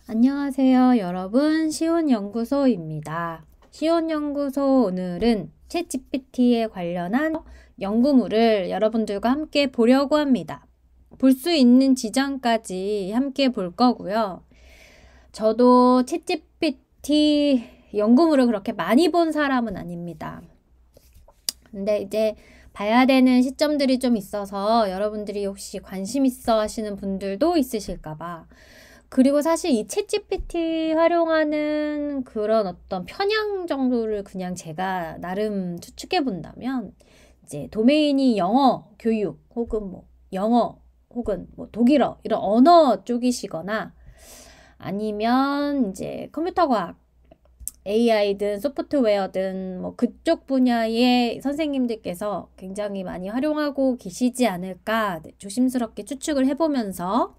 안녕하세요, 여러분. 시온연구소입니다. 시온연구소 오늘은 챗GPT에 관련한 연구물을 여러분들과 함께 보려고 합니다. 볼 수 있는 지점까지 함께 볼 거고요. 저도 챗GPT 연구물을 그렇게 많이 본 사람은 아닙니다. 근데 이제 봐야 되는 시점들이 좀 있어서 여러분들이 혹시 관심 있어 하시는 분들도 있으실까봐. 그리고 사실 이 챗GPT 활용하는 그런 어떤 편향 정도를 그냥 제가 나름 추측해 본다면 이제 도메인이 영어 교육 혹은 뭐 영어 혹은 뭐 독일어 이런 언어 쪽이시거나 아니면 이제 컴퓨터 과학 AI든 소프트웨어든 뭐 그쪽 분야의 선생님들께서 굉장히 많이 활용하고 계시지 않을까 조심스럽게 추측을 해보면서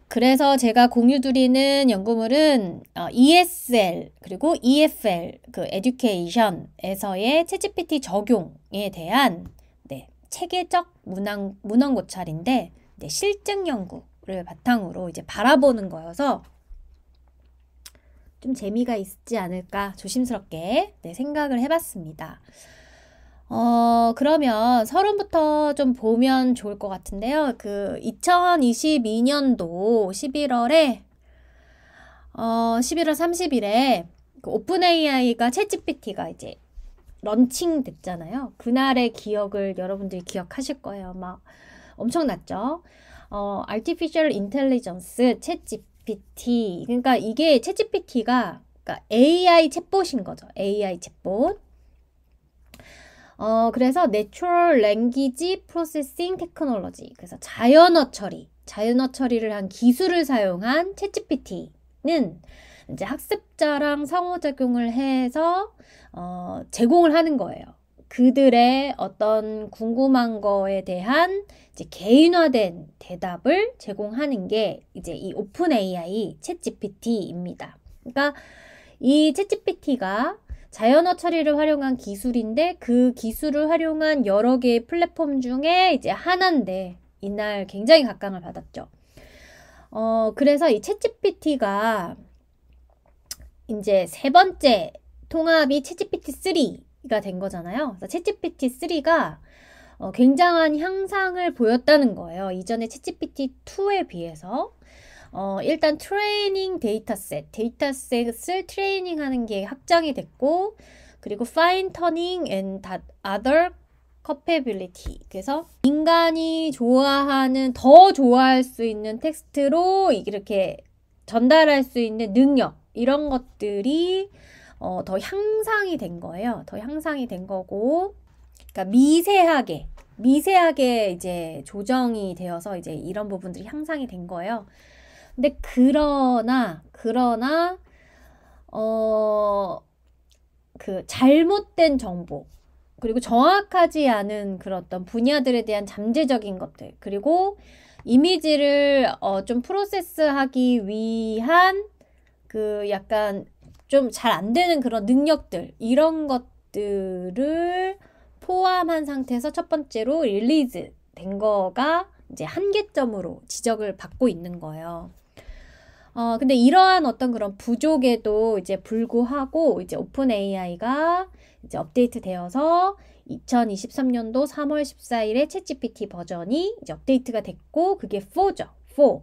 그래서 제가 공유드리는 연구물은 ESL 그리고 EFL 그 Education에서의 챗GPT 적용에 대한 체계적 문헌 고찰인데 실증 연구를 바탕으로 이제 바라보는 거여서 좀 재미가 있지 않을까 조심스럽게 생각을 해봤습니다. 그러면 서론부터 좀 보면 좋을 것 같은데요. 그 2022년도 11월 30일에 그 오픈 AI가 챗GPT가 이제 런칭 됐잖아요. 그날의 기억을 여러분들이 기억하실 거예요. 막 엄청났죠? Artificial Intelligence 챗GPT. 그러니까 이게 챗GPT가 그러니까 AI 챗봇인 거죠. AI 챗봇. 그래서 Natural Language Processing Technology. 그래서 자연어 처리를 한 기술을 사용한 챗GPT는 이제 학습자랑 상호작용을 해서 제공을 하는 거예요. 그들의 어떤 궁금한 거에 대한 이제 개인화된 대답을 제공하는 게 이제 이 오픈 AI 챗GPT입니다. 그러니까 이 챗GPT가 자연어 처리를 활용한 기술인데 그 기술을 활용한 여러 개의 플랫폼 중에 이제 하나인데 이날 굉장히 각광을 받았죠. 그래서 이 챗GPT가 이제 세 번째 통합이 챗GPT3가 된 거잖아요. 그래서 챗GPT3가 굉장한 향상을 보였다는 거예요. 이전에 챗GPT2에 비해서. 일단 트레이닝 데이터셋을 트레이닝하는 게 확장이 됐고 그리고 fine tuning and other capability 그래서 인간이 좋아하는 더 좋아할 수 있는 텍스트로 이렇게 전달할 수 있는 능력 이런 것들이 더 향상이 된 거예요. 더 향상이 된 거고 그러니까 미세하게 이제 조정이 되어서 이제 이런 부분들이 향상이 된 거예요. 근데 그러나 그 잘못된 정보 그리고 정확하지 않은 그런 어떤 분야들에 대한 잠재적인 것들 그리고 이미지를 좀 프로세스하기 위한 그 약간 좀 잘 안 되는 그런 능력들 이런 것들을 포함한 상태에서 첫 번째로 릴리즈 된 거가 이제 한계점으로 지적을 받고 있는 거예요. 근데 이러한 어떤 그런 부족에도 이제 불구하고 이제 오픈 AI가 이제 업데이트 되어서 2023년도 3월 14일에 챗GPT 버전이 이제 업데이트가 됐고 그게 4죠. 4.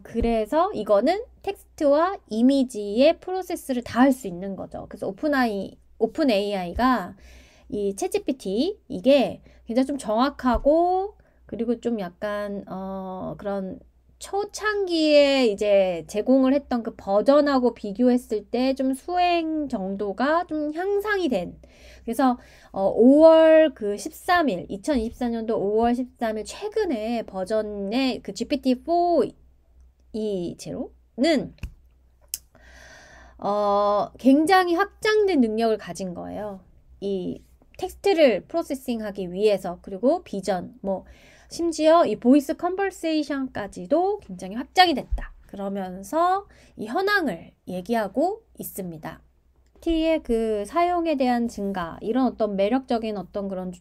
그래서 이거는 텍스트와 이미지의 프로세스를 다 할 수 있는 거죠. 그래서 오픈 AI가 이 챗GPT 이게 굉장히 좀 정확하고 그리고 좀 약간 그런 초창기에 이제 제공을 했던 그 버전하고 비교했을 때 좀 수행 정도가 좀 향상이 된 그래서 5월 그 13일 2024년도 5월 13일 최근에 버전의 그 GPT-4 이 제로는 굉장히 확장된 능력을 가진 거예요. 이 텍스트를 프로세싱하기 위해서 그리고 비전 뭐 심지어 이 보이스 컨버세이션까지도 굉장히 확장이 됐다. 그러면서 이 현황을 얘기하고 있습니다. T의 그 사용에 대한 증가, 이런 어떤 매력적인 어떤 그런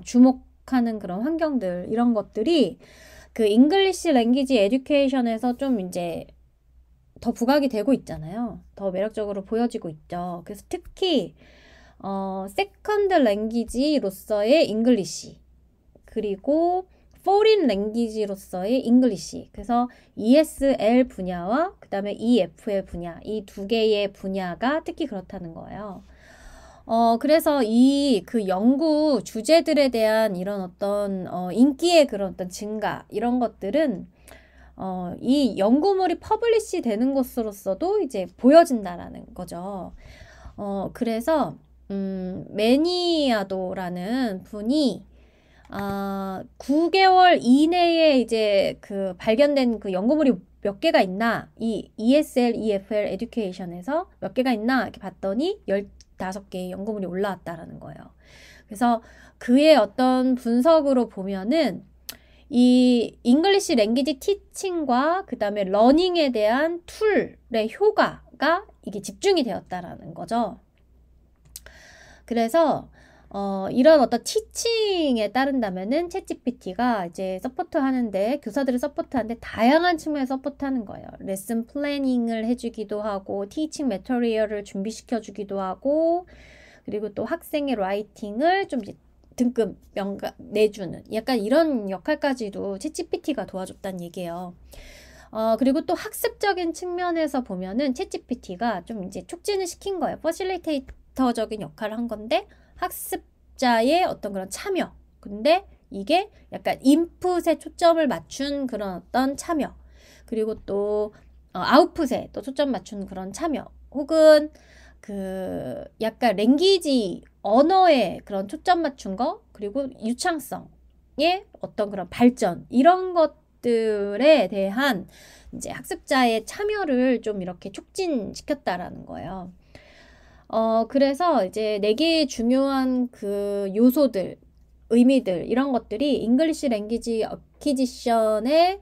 주목하는 그런 환경들, 이런 것들이 그 잉글리시 랭귀지 에듀케이션에서 좀 이제 더 부각이 되고 있잖아요. 더 매력적으로 보여지고 있죠. 그래서 특히 세컨드 랭귀지로서의 잉글리시, 그리고 포린 랭귀지로서의 잉글리시. 그래서 ESL 분야와 그 다음에 EFL 분야, 이 두 개의 분야가 특히 그렇다는 거예요. 그래서 이 그 연구 주제들에 대한 이런 어떤 인기의 그런 어떤 증가, 이런 것들은 이 연구물이 퍼블리시 되는 것으로서도 이제 보여진다라는 거죠. 그래서 매니아도라는 분이 9개월 이내에 이제 그 발견된 그 연구물이 몇 개가 있나, 이 ESL, EFL 에듀케이션에서 몇 개가 있나 이렇게 봤더니 15개의 연구물이 올라왔다라는 거예요. 그래서 그의 어떤 분석으로 보면은 이 잉글리시 랭귀지 티칭과 그 다음에 러닝에 대한 툴의 효과가 이게 집중이 되었다라는 거죠. 그래서 이런 어떤 티칭에 따른다면은 챗GPT가 이제 서포트하는데, 교사들을 서포트하는데 다양한 측면에서 서포트하는 거예요. 레슨 플래닝을 해주기도 하고, 티칭 매터리얼을 준비시켜주기도 하고, 그리고 또 학생의 라이팅을 좀 이제 등급 내주는 약간 이런 역할까지도 챗GPT가 도와줬다는 얘기예요. 그리고 또 학습적인 측면에서 보면은 챗GPT가 좀 이제 촉진을 시킨 거예요. 퍼실리테이터적인 역할을 한 건데, 학습자의 어떤 그런 참여. 근데 이게 약간 인풋에 초점을 맞춘 그런 어떤 참여. 그리고 또 아웃풋에 또 초점 맞춘 그런 참여. 혹은 그 약간 랭귀지 언어에 그런 초점 맞춘 거, 그리고 유창성의 어떤 그런 발전, 이런 것들에 대한 이제 학습자의 참여를 좀 이렇게 촉진시켰다라는 거예요. 그래서 이제 4개의 중요한 그 요소들, 의미들, 이런 것들이 잉글리시 랭귀지 어퀴지션의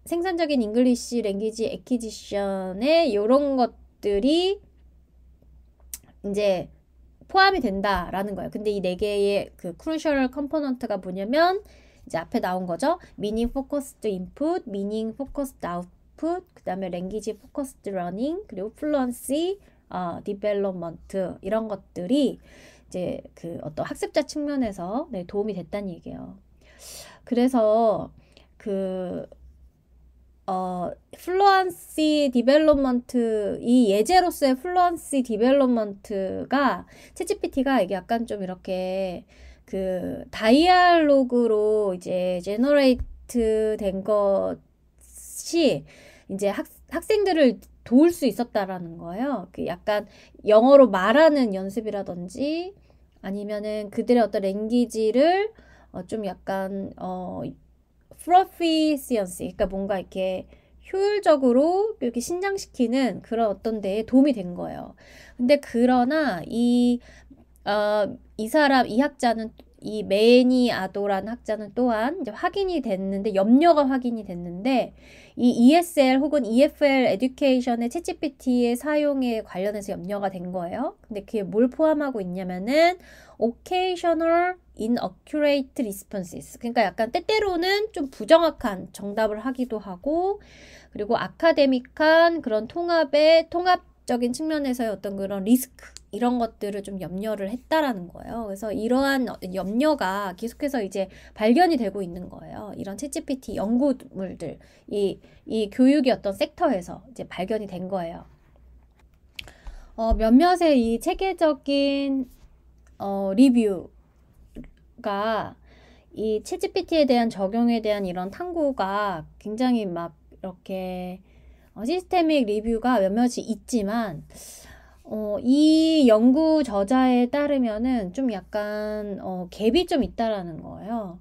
생산적인 잉글리시 랭귀지 애퀴지션의 이런 것들이 이제 포함이 된다라는 거예요. 근데 이 4개의 그 크루셜 컴포넌트가 뭐냐면 이제 앞에 나온 거죠. 미닝 포커스드 인풋, 미닝 포커스드 아웃풋, 그 다음에 랭귀지 포커스드 러닝, 그리고 플루언시 디벨롭먼트, 이런 것들이 이제 그 어떤 학습자 측면에서 도움이 됐다는 얘기예요. 그래서 그 플루언시 디벨롭먼트, 이 예제로서의 플루언시 디벨롭먼트가 챗GPT가 이게 약간 좀 이렇게 그 다이알로그로 이제 제너레이트 된 것이 이제 학생들을 도울 수 있었다라는 거예요. 그 약간 영어로 말하는 연습이라든지 아니면은 그들의 어떤 랭귀지를 좀 약간 proficiency, 그러니까 뭔가 이렇게 효율적으로 이렇게 신장시키는 그런 어떤 데에 도움이 된 거예요. 근데 그러나 이 사람, 이 학자는, 이 매니아도라는 학자는 또한 이제 확인이 됐는데, 염려가 확인이 됐는데, 이 ESL 혹은 EFL 에듀케이션의 챗GPT의 사용에 관련해서 염려가 된 거예요. 근데 그게 뭘 포함하고 있냐면은 occasional inaccurate responses. 그러니까 약간 때때로는 좀 부정확한 정답을 하기도 하고, 그리고 아카데믹한 그런 통합적인 측면에서의 어떤 그런 리스크, 이런 것들을 좀 염려를 했다라는 거예요. 그래서 이러한 염려가 계속해서 이제 발견이 되고 있는 거예요. 이런 챗GPT 연구물들, 이 교육의 어떤 섹터에서 이제 발견이 된 거예요. 몇몇의 이 체계적인 리뷰가 이 챗GPT에 대한 적용에 대한 이런 탐구가 굉장히 막 이렇게 시스테믹 리뷰가 몇몇이 있지만, 이 연구 저자에 따르면은 좀 약간 갭이 좀 있다라는 거예요.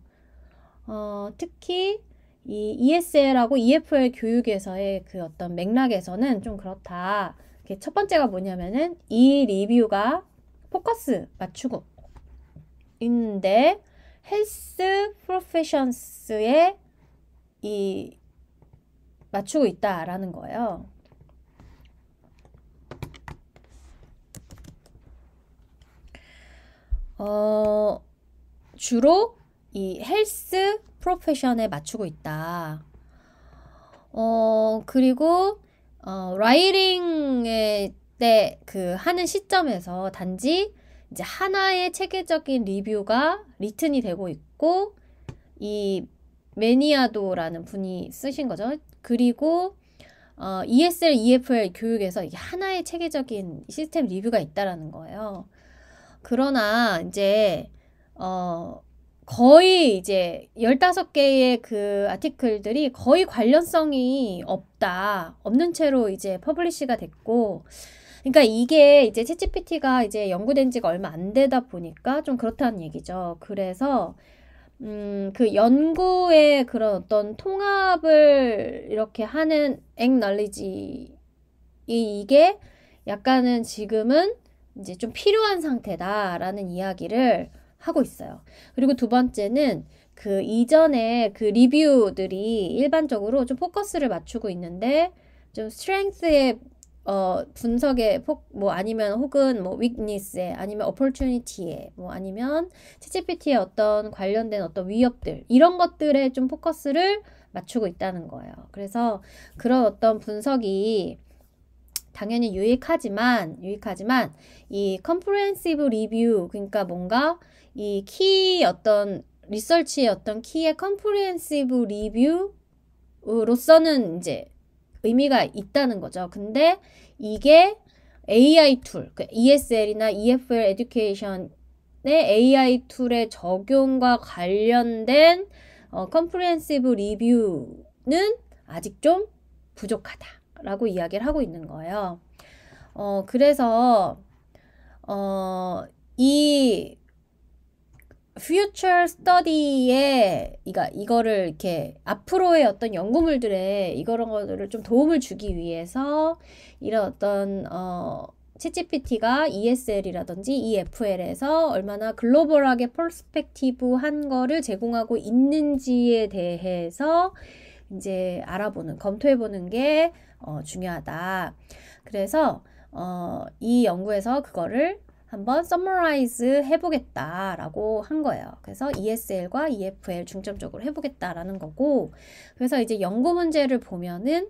특히 이 ESL하고 EFL 교육에서의 그 어떤 맥락에서는 좀 그렇다. 첫 번째가 뭐냐면은 이 리뷰가 포커스 맞추고 있는데 헬스 프로페션스에 이 맞추고 있다라는 거예요. 주로 이 헬스 프로페션에 맞추고 있다. 그리고 라이팅의 때 그 하는 시점에서 단지 이제 하나의 체계적인 리뷰가 리튼이 되고 있고 이 매니아도라는 분이 쓰신 거죠. 그리고 ESL, EFL 교육에서 이게 하나의 체계적인 시스템 리뷰가 있다라는 거예요. 그러나 이제 거의 이제 15개의 그 아티클들이 거의 관련성이 없는 채로 이제 퍼블리시가 됐고, 그러니까 이게 이제 챗GPT가 이제 연구된 지가 얼마 안 되다 보니까 좀 그렇다는 얘기죠. 그래서 그 연구의 그런 어떤 통합을 이렇게 하는 액널리지 이게 약간은 지금은 이제 좀 필요한 상태다라는 이야기를 하고 있어요. 그리고 두 번째는 그 이전에 그 리뷰들이 일반적으로 좀 포커스를 맞추고 있는데 좀 스트렝스의 분석에 뭐 아니면 혹은 뭐 weakness에 아니면 opportunity에 뭐 아니면 챗GPT의 어떤 관련된 어떤 위협들 이런 것들에 좀 포커스를 맞추고 있다는 거예요. 그래서 그런 어떤 분석이 당연히 유익하지만 이 comprehensive review 그러니까 뭔가 이 키 어떤 리서치의 어떤 키의 comprehensive review로서는 이제 의미가 있다는 거죠. 근데 이게 AI 툴, ESL이나 EFL 에듀케이션의 AI 툴의 적용과 관련된 comprehensive review는 아직 좀 부족하다라고 이야기를 하고 있는 거예요. 그래서 이 future study에 이거를 이렇게 앞으로의 어떤 연구물들에 이런 것들을 좀 도움을 주기 위해서 이런 어떤 챗GPT가 ESL이라든지 EFL에서 얼마나 글로벌하게 퍼스펙티브한 거를 제공하고 있는지에 대해서 이제 알아보는, 검토해보는 게 중요하다. 그래서 이 연구에서 그거를 한번 summarize 해보겠다라고 한 거예요. 그래서 ESL과 EFL 중점적으로 해보겠다라는 거고, 그래서 이제 연구 문제를 보면은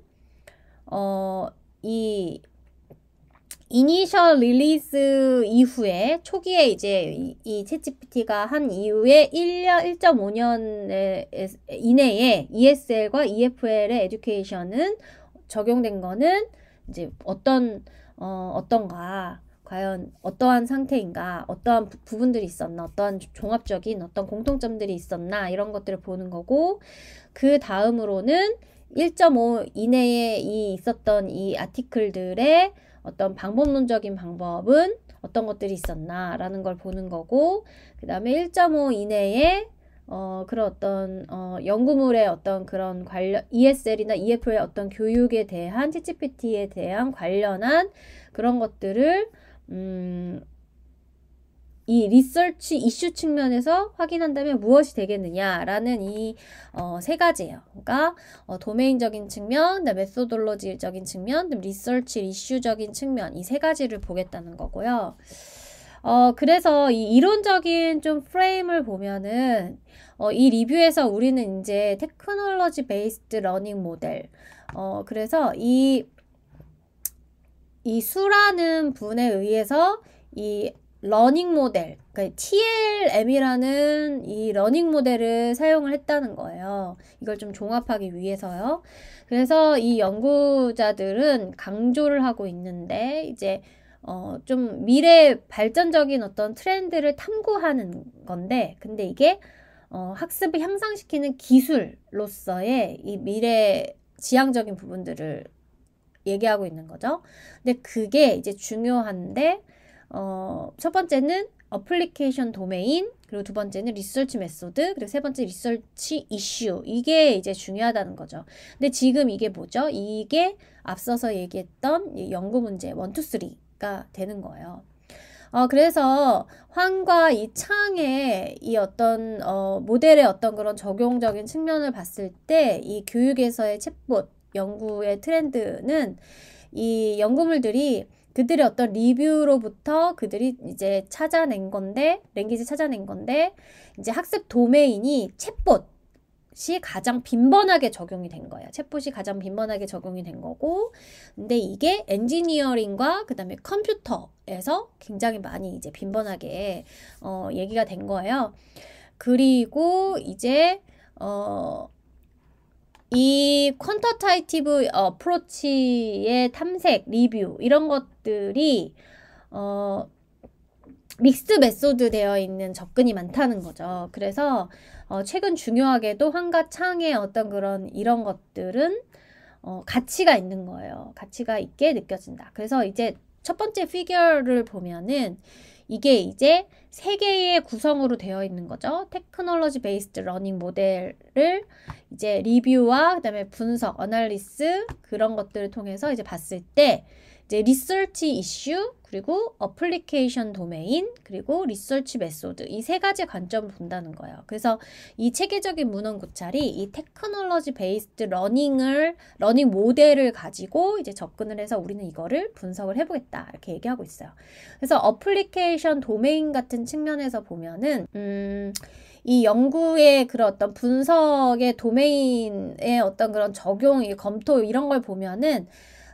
이 이니셜 릴리즈 이후에 초기에 이제 이 챗GPT가 한 이후에 1.5년 이내에 ESL과 EFL의 에듀케이션은 적용된 거는 이제 어떤가, 과연 어떠한 상태인가, 어떠한 부분들이 있었나, 어떠한 종합적인 어떤 공통점들이 있었나 이런 것들을 보는 거고, 그 다음으로는 1.5 이내에 있었던 이 아티클들의 어떤 방법론적인 방법은 어떤 것들이 있었나 라는 걸 보는 거고, 그 다음에 1.5 이내에 그런 어떤 연구물의 어떤 그런 관련 ESL이나 EF의 어떤 교육에 대한 챗GPT에 대한 관련한 그런 것들을 이 리서치 이슈 측면에서 확인한다면 무엇이 되겠느냐라는 이 세 가지예요. 그러니까 도메인적인 측면, 메소돌로지적인 측면, 리서치 이슈적인 측면 이 세 가지를 보겠다는 거고요. 그래서 이 이론적인 좀 프레임을 보면은 이 리뷰에서 우리는 이제 테크놀로지 베이스드 러닝 모델 그래서 이 수라는 분에 의해서 이 러닝 모델, 그러니까 TLM이라는 이 러닝 모델을 사용을 했다는 거예요. 이걸 좀 종합하기 위해서요. 그래서 이 연구자들은 강조를 하고 있는데 이제 좀 미래 발전적인 어떤 트렌드를 탐구하는 건데, 근데 이게 학습을 향상시키는 기술로서의 이 미래 지향적인 부분들을 얘기하고 있는 거죠. 근데 그게 이제 중요한데 첫 번째는 어플리케이션 도메인, 그리고 두 번째는 리서치 메소드, 그리고 세 번째 리서치 이슈. 이게 이제 중요하다는 거죠. 근데 지금 이게 뭐죠? 이게 앞서서 얘기했던 이 연구 문제 1, 2, 3가 되는 거예요. 그래서 황과 이 창의 이 어떤 모델의 어떤 그런 적용적인 측면을 봤을 때 이 교육에서의 챗봇 연구의 트렌드는 이 연구물들이 그들의 어떤 리뷰로부터 그들이 이제 찾아낸 건데, 랭귀지 찾아낸 건데, 이제 학습 도메인이 챗봇, 가장 빈번하게 적용이 된 거예요. 챗봇이 가장 빈번하게 적용이 된 거고, 근데 이게 엔지니어링과 그 다음에 컴퓨터에서 굉장히 많이 이제 빈번하게 얘기가 된 거예요. 그리고 이제 이 퀀터타이티브 어프로치의 탐색, 리뷰 이런 것들이 믹스 메소드 되어 있는 접근이 많다는 거죠. 그래서 최근 중요하게도 환과 창의 어떤 그런 이런 것들은 가치가 있는 거예요. 가치가 있게 느껴진다. 그래서 이제 첫 번째 피규어를 보면은 이게 이제 세 개의 구성으로 되어 있는 거죠. 테크놀로지 베이스드 러닝 모델을 이제 리뷰와 그다음에 분석, 어널리스 그런 것들을 통해서 이제 봤을 때 이제 리서치 이슈 그리고 어플리케이션 도메인 그리고 리서치 메소드 이 세 가지 관점을 본다는 거예요. 그래서 이 체계적인 문헌 고찰이 이 테크놀로지 베이스드 러닝 모델을 가지고 이제 접근을 해서 우리는 이거를 분석을 해보겠다 이렇게 얘기하고 있어요. 그래서 어플리케이션 도메인 같은 측면에서 보면은 이 연구의 그런 어떤 분석의 도메인의 어떤 그런 적용, 검토 이런 걸 보면은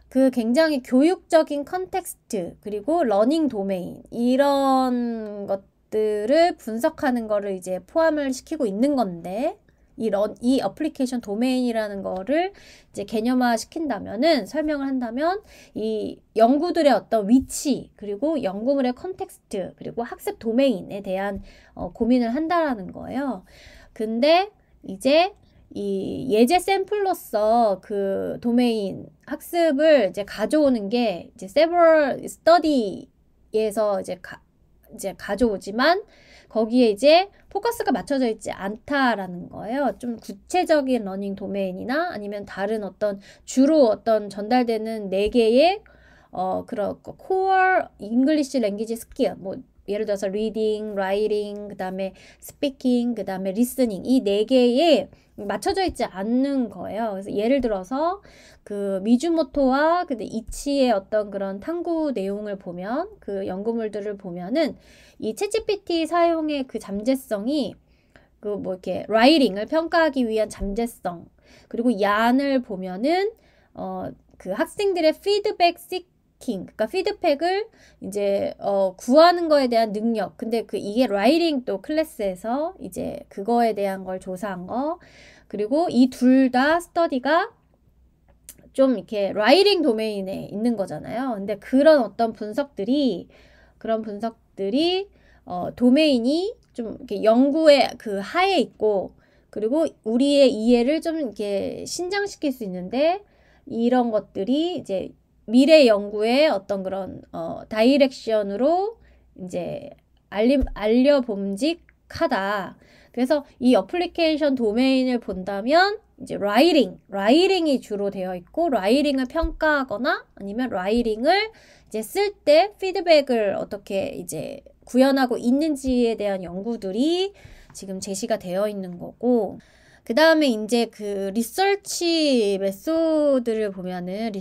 그 굉장히 교육적인 컨텍스트 그리고 러닝 도메인 이런 것들을 분석하는 거를 이제 포함을 시키고 있는 건데 이 어플리케이션 도메인이라는 거를 이제 개념화 시킨다면은 설명을 한다면 이 연구들의 어떤 위치 그리고 연구물의 컨텍스트 그리고 학습 도메인에 대한 고민을 한다라는 거예요. 근데 이제 이 예제 샘플로서 그 도메인 학습을 이제 가져오는 게 이제 several study에서 이제 가져오지만 거기에 이제 포커스가 맞춰져 있지 않다라는 거예요. 좀 구체적인 러닝 도메인이나 아니면 다른 어떤 주로 어떤 전달되는 4개의 그런 core English language skill 뭐 예를 들어서 reading, writing, 그 다음에 speaking, 그 다음에 listening 이 4개에 맞춰져 있지 않는 거예요. 그래서 예를 들어서 그 미주모토와 근데 이치의 어떤 그런 탐구 내용을 보면 그 연구물들을 보면은 이 챗GPT 사용의 그 잠재성이 그 뭐 이렇게 라이팅을 평가하기 위한 잠재성 그리고 얀을 보면은 그 학생들의 피드백 그러니까 피드백을 이제 구하는 거에 대한 능력. 근데 이게 라이팅 또 클래스에서 이제 그거에 대한 걸 조사한 거. 그리고 이 둘 다 스터디가 좀 이렇게 라이팅 도메인에 있는 거잖아요. 근데 그런 어떤 분석들이 도메인이 좀 이렇게 연구의 그 하에 있고 그리고 우리의 이해를 좀 이렇게 신장시킬 수 있는데 이런 것들이 이제 미래 연구의 어떤 그런 다이렉션으로 이제 알려봄직하다. 그래서 이 어플리케이션 도메인을 본다면 이제 라이팅이 주로 되어 있고 라이팅을 평가하거나 아니면 라이팅을 이제 쓸 때 피드백을 어떻게 이제 구현하고 있는지에 대한 연구들이 지금 제시가 되어 있는 거고 그 다음에 이제 그 리서치 메소드를 보면은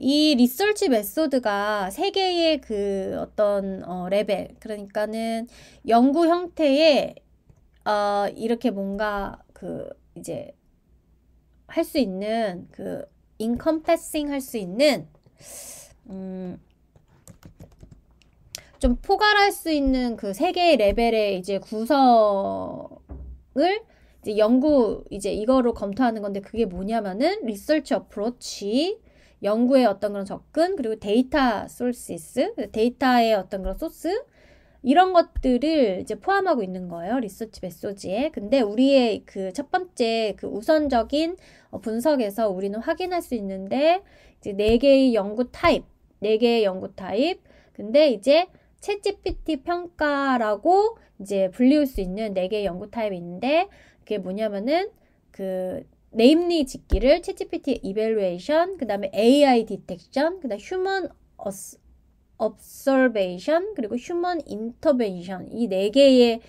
이 리서치 메소드가 세 개의 그 어떤 레벨 그러니까는 연구 형태에 이렇게 뭔가 그 이제 할 수 있는 그 encompassing 할 수 있는 좀 포괄할 수 있는 그 세 개의 레벨의 이제 구성을 이제 이제 이거로 검토하는 건데 그게 뭐냐면은 리서치 어프로치 연구의 어떤 그런 접근 그리고 데이터 소스스 데이터의 어떤 그런 소스 이런 것들을 이제 포함하고 있는 거예요. 리서치 메소드에. 근데 우리의 그 첫 번째 그 우선적인 분석에서 우리는 확인할 수 있는데 이제 4개의 연구 타입 근데 이제 챗GPT 평가라고 이제 불리울 수 있는 4개의 연구 타입이 있는데 그게 뭐냐면은 그 네임리 짓기를 챗GPT 이밸루에이션 그다음에 AI 디텍션 그다음 휴먼 observation 그리고 휴먼 인터벤션 이 4개의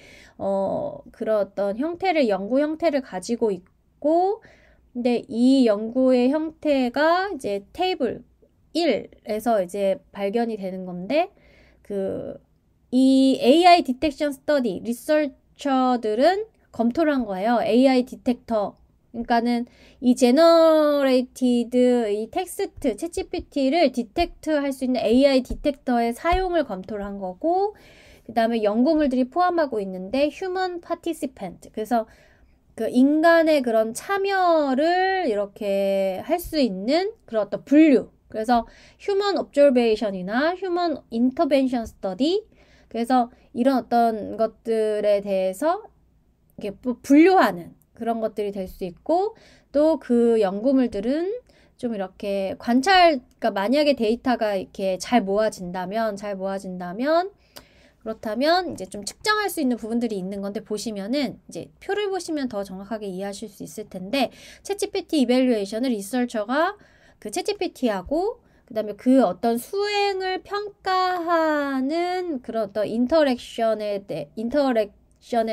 그런 어떤 연구 형태를 가지고 있고 근데 이 연구의 형태가 이제 테이블 1에서 이제 발견이 되는 건데 이 AI 디텍션 스터디 리서처들은 검토를 한 거예요. AI 디텍터. 그러니까는 이 제너레이티드 이 텍스트, 챗GPT를 디텍트 할 수 있는 AI 디텍터의 사용을 검토를 한 거고, 그 다음에 연구물들이 포함하고 있는데, 휴먼 파티시펜트. 그래서 그 인간의 그런 참여를 이렇게 할 수 있는 그런 어떤 분류. 그래서 휴먼 옵저베이션이나 휴먼 인터벤션 스터디. 그래서 이런 어떤 것들에 대해서 이렇게 분류하는 그런 것들이 될 수 있고, 또 그 연구물들은 좀 이렇게 그러니까 만약에 데이터가 이렇게 잘 모아진다면, 그렇다면 이제 좀 측정할 수 있는 부분들이 있는 건데, 보시면은 이제 표를 보시면 더 정확하게 이해하실 수 있을 텐데, 챗GPT 이밸류에이션을 리서처가 그 챗GPT하고 그다음에 그 어떤 수행을 평가하는 그런 어떤 인터랙션에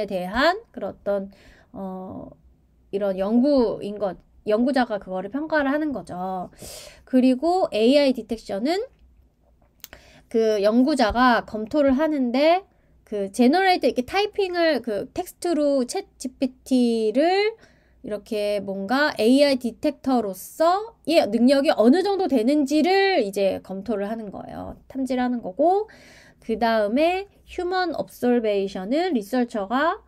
대한 그런 어떤 이런 연구자가 그거를 평가를 하는 거죠. 그리고 AI 디텍션은 그 연구자가 검토를 하는데, 그 제너레이트 이렇게 타이핑을 그 텍스트로 챗 GPT를 이렇게 뭔가 AI 디텍터로서의 능력이 어느 정도 되는지를 이제 검토를 하는 거예요. 탐지를 하는 거고, 그 다음에 휴먼 옵저베이션은 리서처가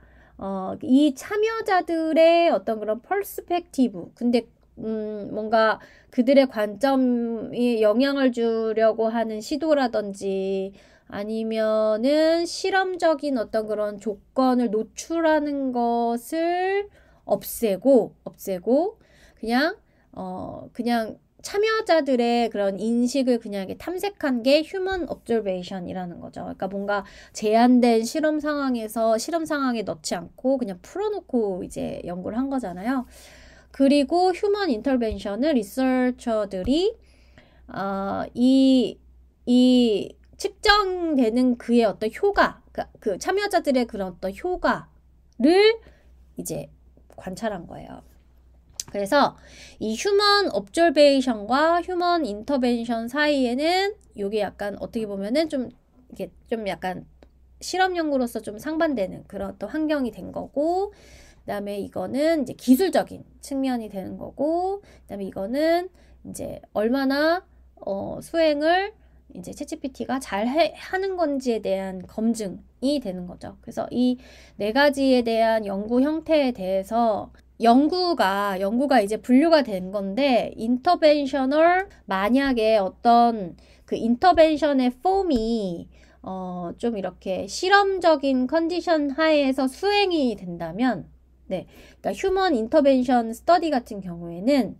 이 참여자들의 어떤 그런 퍼스펙티브, 근데 뭔가 그들의 관점이 영향을 주려고 하는 시도라든지 아니면은 실험적인 어떤 그런 조건을 노출하는 것을 없애고 그냥 참여자들의 그런 인식을 그냥 이렇게 탐색한 게 휴먼 옵저베이션이라는 거죠. 그러니까 뭔가 제한된 실험 상황에 넣지 않고 그냥 풀어놓고 이제 연구를 한 거잖아요. 그리고 휴먼 인터벤션은 리서처들이 이 측정되는 그의 어떤 효과, 그 참여자들의 그런 어떤 효과를 이제 관찰한 거예요. 그래서 이 휴먼 옵저베이션과 휴먼 인터벤션 사이에는 이게 약간 어떻게 보면은 이게 좀 약간 실험 연구로서 좀 상반되는 그런 어떤 환경이 된 거고, 그다음에 이거는 이제 기술적인 측면이 되는 거고, 그다음에 이거는 이제 얼마나 수행을 이제 챗GPT가 잘 하는 건지에 대한 검증이 되는 거죠. 그래서 이 네 가지에 대한 연구 형태에 대해서 연구가 이제 분류가 된 건데, 인터벤셔널, 만약에 어떤 그 인터벤션의 폼이 좀 이렇게 실험적인 컨디션 하에서 수행이 된다면, 네, 그러니까 휴먼 인터벤션 스터디 같은 경우에는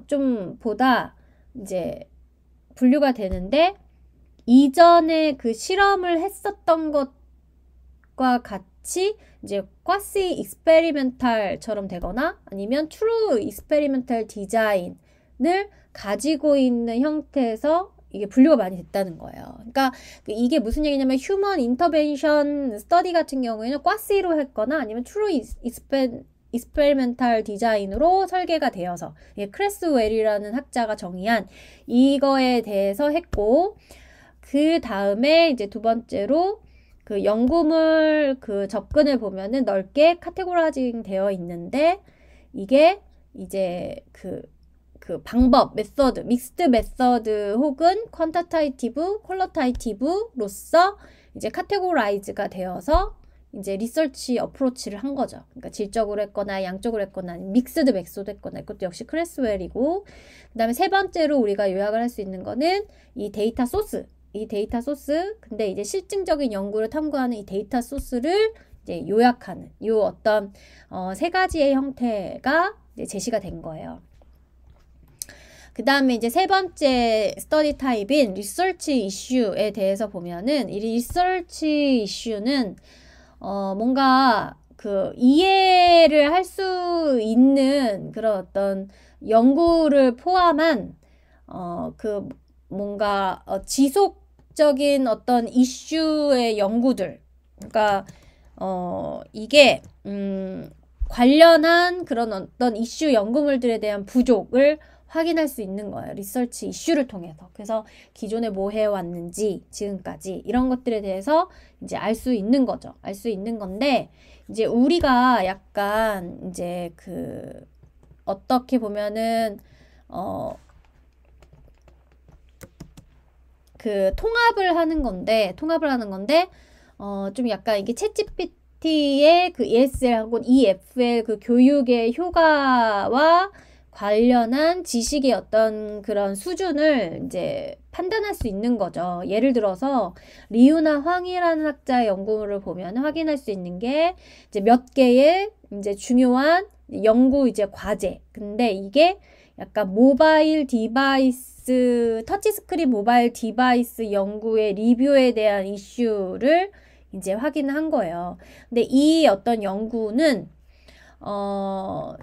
좀 보다 이제 분류가 되는데, 이전에 그 실험을 했었던 것과 같이 이제 꽈시 익스페리멘탈처럼 되거나 아니면 트루 익스페리멘탈 디자인을 가지고 있는 형태에서 이게 분류가 많이 됐다는 거예요. 그러니까 이게 무슨 얘기냐면, 휴먼 인터벤션 스터디 같은 경우에는 꽈시로 했거나 아니면 트루 익스페리멘탈 디자인으로 설계가 되어서, 크레스웰이라는 학자가 정의한 이거에 대해서 했고, 그 다음에 이제 두 번째로 그 연구물 그 접근을 보면은 넓게 카테고라이징 되어 있는데, 이게 이제 그 방법, 메서드, 믹스드 메서드 혹은 퀀타타이티브, 퀄러타이티브로서 이제 카테고라이즈가 되어서 이제 리서치 어프로치를 한 거죠. 그러니까 질적으로 했거나 양적으로 했거나 믹스드 메소드 했거나, 이것도 역시 크레스웰이고, 그 다음에 세 번째로 우리가 요약을 할 수 있는 거는 이 데이터 소스. 근데 이제 실증적인 연구를 탐구하는 이 데이터 소스를 이제 요약하는 요 어떤 세 가지의 형태가 이제 제시가 된 거예요. 그 다음에 이제 세 번째 스터디 타입인 리서치 이슈에 대해서 보면은, 이 리서치 이슈는 뭔가 그 이해를 할 수 있는 그런 어떤 연구를 포함한 그 뭔가 지속적인 어떤 이슈의 연구들, 그러니까 이게 관련한 그런 어떤 이슈 연구물들에 대한 부족을 확인할 수 있는 거예요. 리서치 이슈를 통해서. 그래서 기존에 뭐 해왔는지 지금까지 이런 것들에 대해서 이제 알 수 있는 거죠. 알 수 있는 건데 이제 우리가 약간 이제 그 어떻게 보면은 그 통합을 하는 건데 좀 약간 이게 챗GPT의 그 ESL하고 EFL 그 교육의 효과와 관련한 지식의 어떤 그런 수준을 이제 판단할 수 있는 거죠. 예를 들어서 리우나 황이라는 학자의 연구를 보면 확인할 수 있는 게 이제 몇 개의 이제 중요한 연구 이제 과제. 근데 이게 약간 모바일 디바이스, 터치스크린 모바일 디바이스 연구의 리뷰에 대한 이슈를 이제 확인한 거예요. 근데 이 어떤 연구는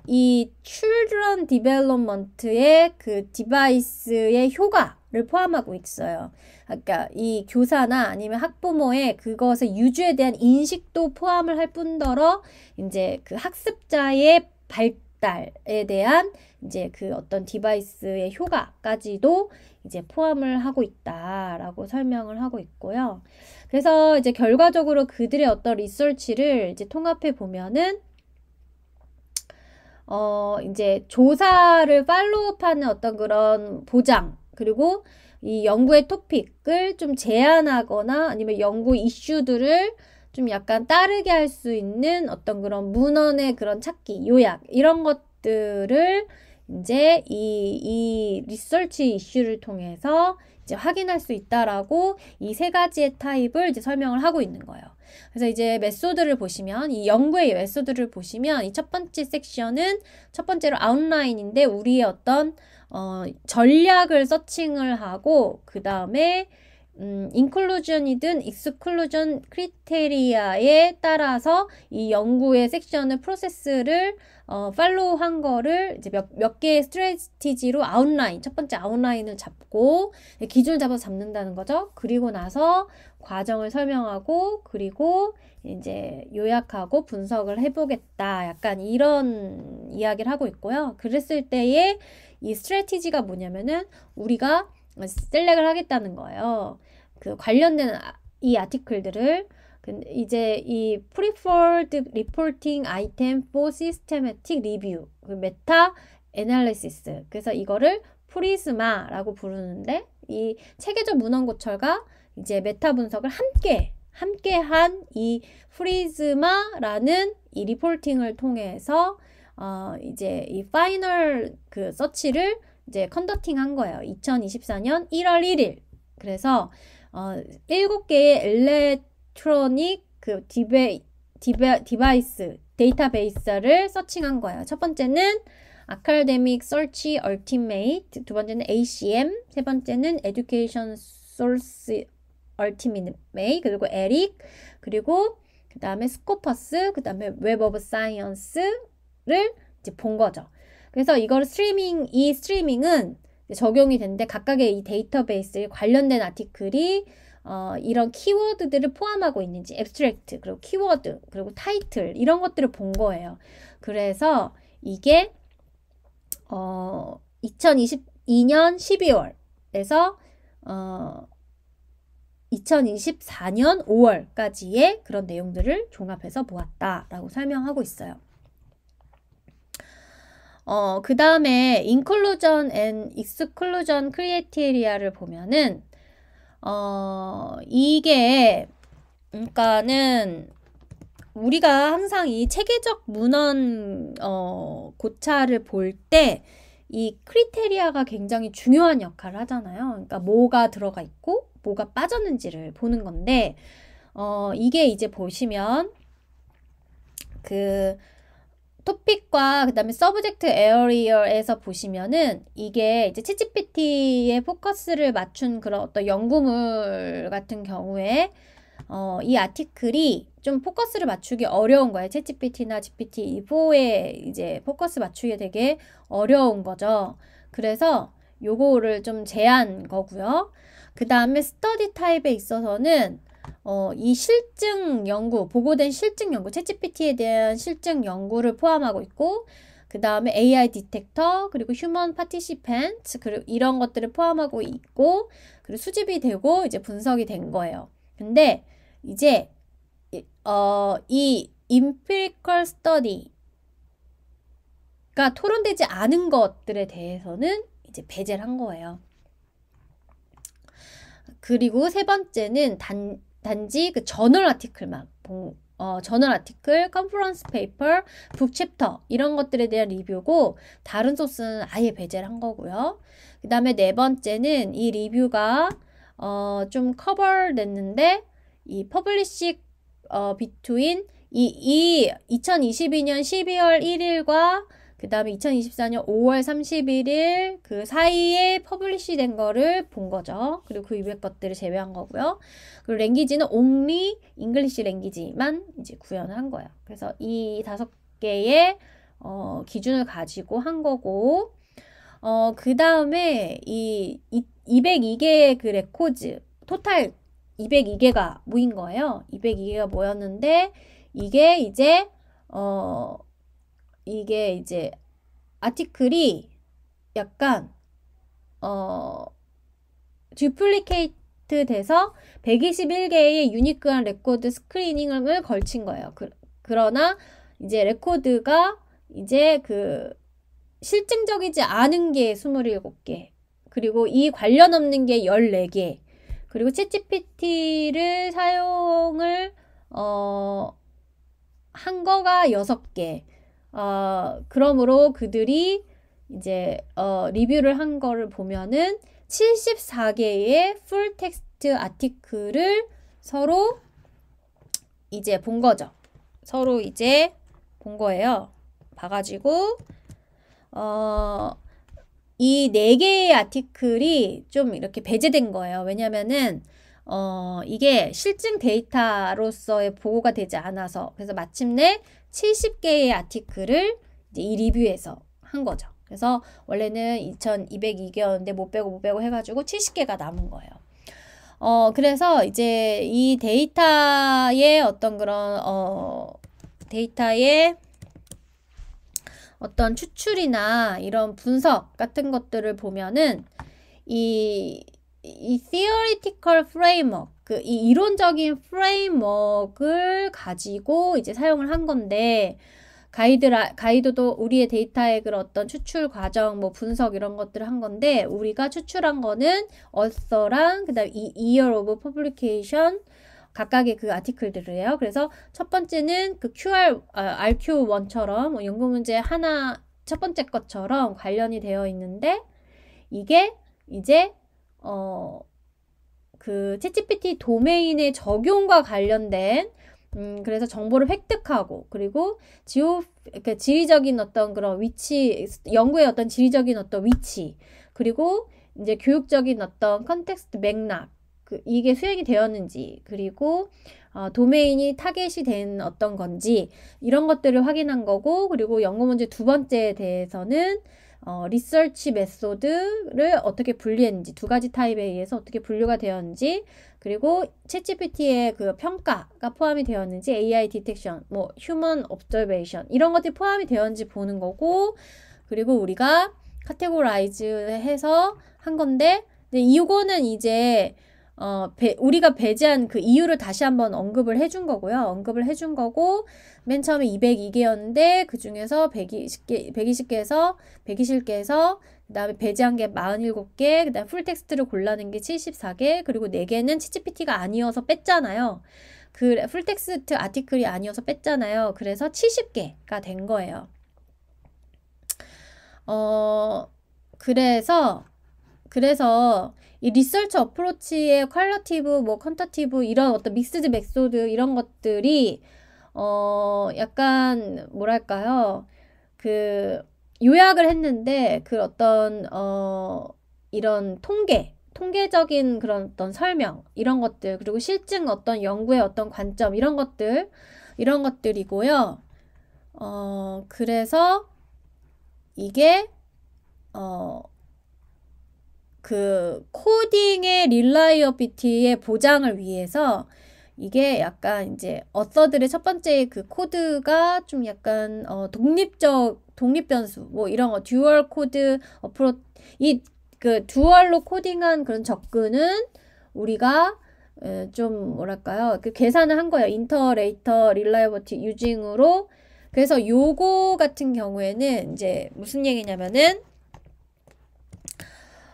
이 children development의 그 디바이스의 효과를 포함하고 있어요. 그러니까 이 교사나 아니면 학부모의 그것의 유주에 대한 인식도 포함을 할 뿐더러 이제 그 학습자의 발달에 대한 이제 그 어떤 디바이스의 효과까지도 이제 포함을 하고 있다라고 설명을 하고 있고요. 그래서 이제 결과적으로 그들의 어떤 리서치를 이제 통합해 보면은 이제 조사를 팔로우하는 어떤 그런 보장, 그리고 이 연구의 토픽을 좀 제한하거나 아니면 연구 이슈들을 좀 약간 따르게 할 수 있는 어떤 그런 문헌의 그런 찾기, 요약, 이런 것들을 이제 이 리서치 이슈를 통해서 이제 확인할 수 있다라고 이 세 가지의 타입을 이제 설명을 하고 있는 거예요. 그래서 이제 메소드를 보시면 이 연구의 메소드를 보시면 이 첫 번째 섹션은 첫 번째로 아웃라인인데 우리의 어떤 전략을 서칭을 하고 그 다음에 인클루전이든 익스클루전 크리테리아에 따라서 이 연구의 섹션을 프로세스를 팔로우한 거를 이제 몇 개의 스트래티지로 아웃라인, 첫 번째 아웃라인을 잡고 기준을 잡아서 잡는다는 거죠. 그리고 나서 과정을 설명하고 그리고 이제 요약하고 분석을 해보겠다. 약간 이런 이야기를 하고 있고요. 그랬을 때의 이 스트래티지가 뭐냐면은 우리가 셀렉을 하겠다는 거예요. 그 관련된 이 아티클들을 이제 이 preferred reporting item for systematic review, 그 메타 애널리시스. 그래서 이거를 프리즈마라고 부르는데 이 체계적 문헌 고철과 이제 메타 분석을 함께 한 이 프리즈마라는 이 리포팅을 통해서 이제 이 파이널 그 서치를 이제 컨더팅 한 거예요. 2024년 1월 1일. 그래서 7개의 일렉트로닉 그 디바이스 데이터베이스를 서칭한 거예요. 첫 번째는 Academic Search Ultimate, 두 번째는 ACM, 세 번째는 Education Source Ultimate, 그리고 ERIC, 그리고 그 다음에 스코퍼스, 그 다음에 Web of Science를 이제 본 거죠. 그래서 이걸 이 스트리밍은 적용이 되는데 각각의 이 데이터베이스에 관련된 아티클이 이런 키워드들을 포함하고 있는지, 앱스트랙트, 그리고 키워드, 그리고 타이틀 이런 것들을 본 거예요. 그래서 이게 2022년 12월에서 2024년 5월까지의 그런 내용들을 종합해서 보았다라고 설명하고 있어요. 그 다음에 inclusion and exclusion criteria를 보면은 이게 그러니까는 우리가 항상 이 체계적 문헌 고찰을 볼 때 이 크리테리아가 굉장히 중요한 역할을 하잖아요. 그러니까 뭐가 들어가 있고 뭐가 빠졌는지를 보는 건데 이게 이제 보시면 그 토픽과 그 다음에 서브젝트 에어리어에서 보시면은 이게 이제 챗GPT의 포커스를 맞춘 그런 어떤 연구물 같은 경우에 이 아티클이 좀 포커스를 맞추기 어려운 거예요. 챗GPT나 GPT-4에 이제 포커스 맞추기 되게 어려운 거죠. 그래서 요거를 좀 제한 거고요. 그 다음에 스터디 타입에 있어서는 이 실증 연구, 보고된 실증 연구, 챗GPT에 대한 실증 연구를 포함하고 있고, 그 다음에 AI 디텍터, 그리고 휴먼 파티시펜트, 그리고 이런 것들을 포함하고 있고, 그리고 수집이 되고 이제 분석이 된 거예요. 근데 이제 이 empirical study가 토론되지 않은 것들에 대해서는 이제 배제를 한 거예요. 그리고 세 번째는 단지 그 저널 아티클만 저널 아티클, 컨퍼런스 페이퍼, 북 챕터 이런 것들에 대한 리뷰고 다른 소스는 아예 배제를 한 거고요. 그 다음에 네 번째는 이 리뷰가 좀 커버됐는데 이 퍼블리시 비트윈 이 2022년 12월 1일과 그 다음에 2024년 5월 31일 그 사이에 퍼블리시 된 거를 본 거죠. 그리고 그 이외 것들을 제외한 거고요. 그리고 랭귀지는 only English 랭귀지만 이제 구현을 한 거예요. 그래서 이 5개의 기준을 가지고 한 거고, 그 다음에 이 202개의 그 레코드, 토탈 202개가 모인 거예요. 202개가 모였는데, 이게 이제 아티클이 약간 듀플리케이트 돼서 121개의 유니크한 레코드 스크리닝을 걸친 거예요. 그러나 이제 레코드가 이제 그 실증적이지 않은 게 27개, 그리고 이 관련 없는 게 14개, 그리고 챗GPT를 사용을 한 거가 6개. 그러므로 그들이 이제 리뷰를 한 거를 보면은 74개의 풀 텍스트 아티클을 서로 이제 본 거죠. 서로 이제 본 거예요. 봐가지고 이 4개의 아티클이 좀 이렇게 배제된 거예요. 왜냐면은 이게 실증 데이터로서의 보고가 되지 않아서, 그래서 마침내 70개의 아티클을 이제 이 리뷰에서 한 거죠. 그래서 원래는 2202개였는데 못 빼고 해가지고 70개가 남은 거예요. 그래서 이제 이 데이터의 어떤 그런 데이터의 어떤 추출이나 이런 분석 같은 것들을 보면은 이 theoretical framework, 이 이론적인 프레임워크를 가지고 이제 사용을 한 건데, 가이드도 우리의 데이터의 그런 어떤 추출 과정, 뭐 분석 이런 것들을 한 건데, 우리가 추출한 거는 author랑 그 다음에 year of publication 각각의 그 아티클들이에요. 그래서 첫 번째는 그 RQ1처럼 연구 문제 하나 첫 번째 것처럼 관련이 되어 있는데, 이게 이제 그 챗GPT 도메인의 적용과 관련된 그래서 정보를 획득하고, 그리고 그러니까 지리적인 어떤 그런 위치, 연구의 어떤 지리적인 어떤 위치, 그리고 이제 교육적인 어떤 컨텍스트 맥락, 이게 수행이 되었는지, 그리고 도메인이 타겟이 된 어떤 건지 이런 것들을 확인한 거고, 그리고 연구 문제 두 번째에 대해서는 리서치 메소드를 어떻게 분리했는지, 두 가지 타입에 의해서 어떻게 분류가 되었는지, 그리고 챗GPT의 그 평가가 포함이 되었는지, AI 디텍션, 뭐 휴먼 옵저베이션 이런 것들이 포함이 되었는지 보는 거고, 그리고 우리가 카테고라이즈 해서 한 건데, 근데 이거는 이제 우리가 배제한 그 이유를 다시 한번 언급을 해준 거고요. 언급을 해준 거고, 맨 처음에 202개였는데, 그 중에서 120개에서, 그 다음에 배제한 게 47개, 그 다음에 풀텍스트를 골라낸 게 74개, 그리고 4개는 챗GPT가 아니어서 뺐잖아요. 그 풀텍스트 아티클이 아니어서 뺐잖아요. 그래서 70개가 된 거예요. 그래서 이 리서치 어프로치의 퀄리티브, 뭐 퀀터티브 이런 어떤 믹스드 메소드 이런 것들이 약간 뭐랄까요, 그 요약을 했는데 그 어떤 이런 통계적인 그런 어떤 설명 이런 것들, 그리고 실증 어떤 연구의 어떤 관점 이런 것들이고요. 그래서 이게 그 코딩의 릴라이어비티의 보장을 위해서 이게 약간 이제 어서들의 첫 번째 그 코드가 좀 약간 독립 변수 뭐 이런 거 듀얼 코드 이 그 듀얼로 코딩한 그런 접근은 우리가 좀 뭐랄까요? 그 계산을 한 거예요. 인터레이터 릴라이버티 유징으로. 그래서 요거 같은 경우에는 이제 무슨 얘기냐면은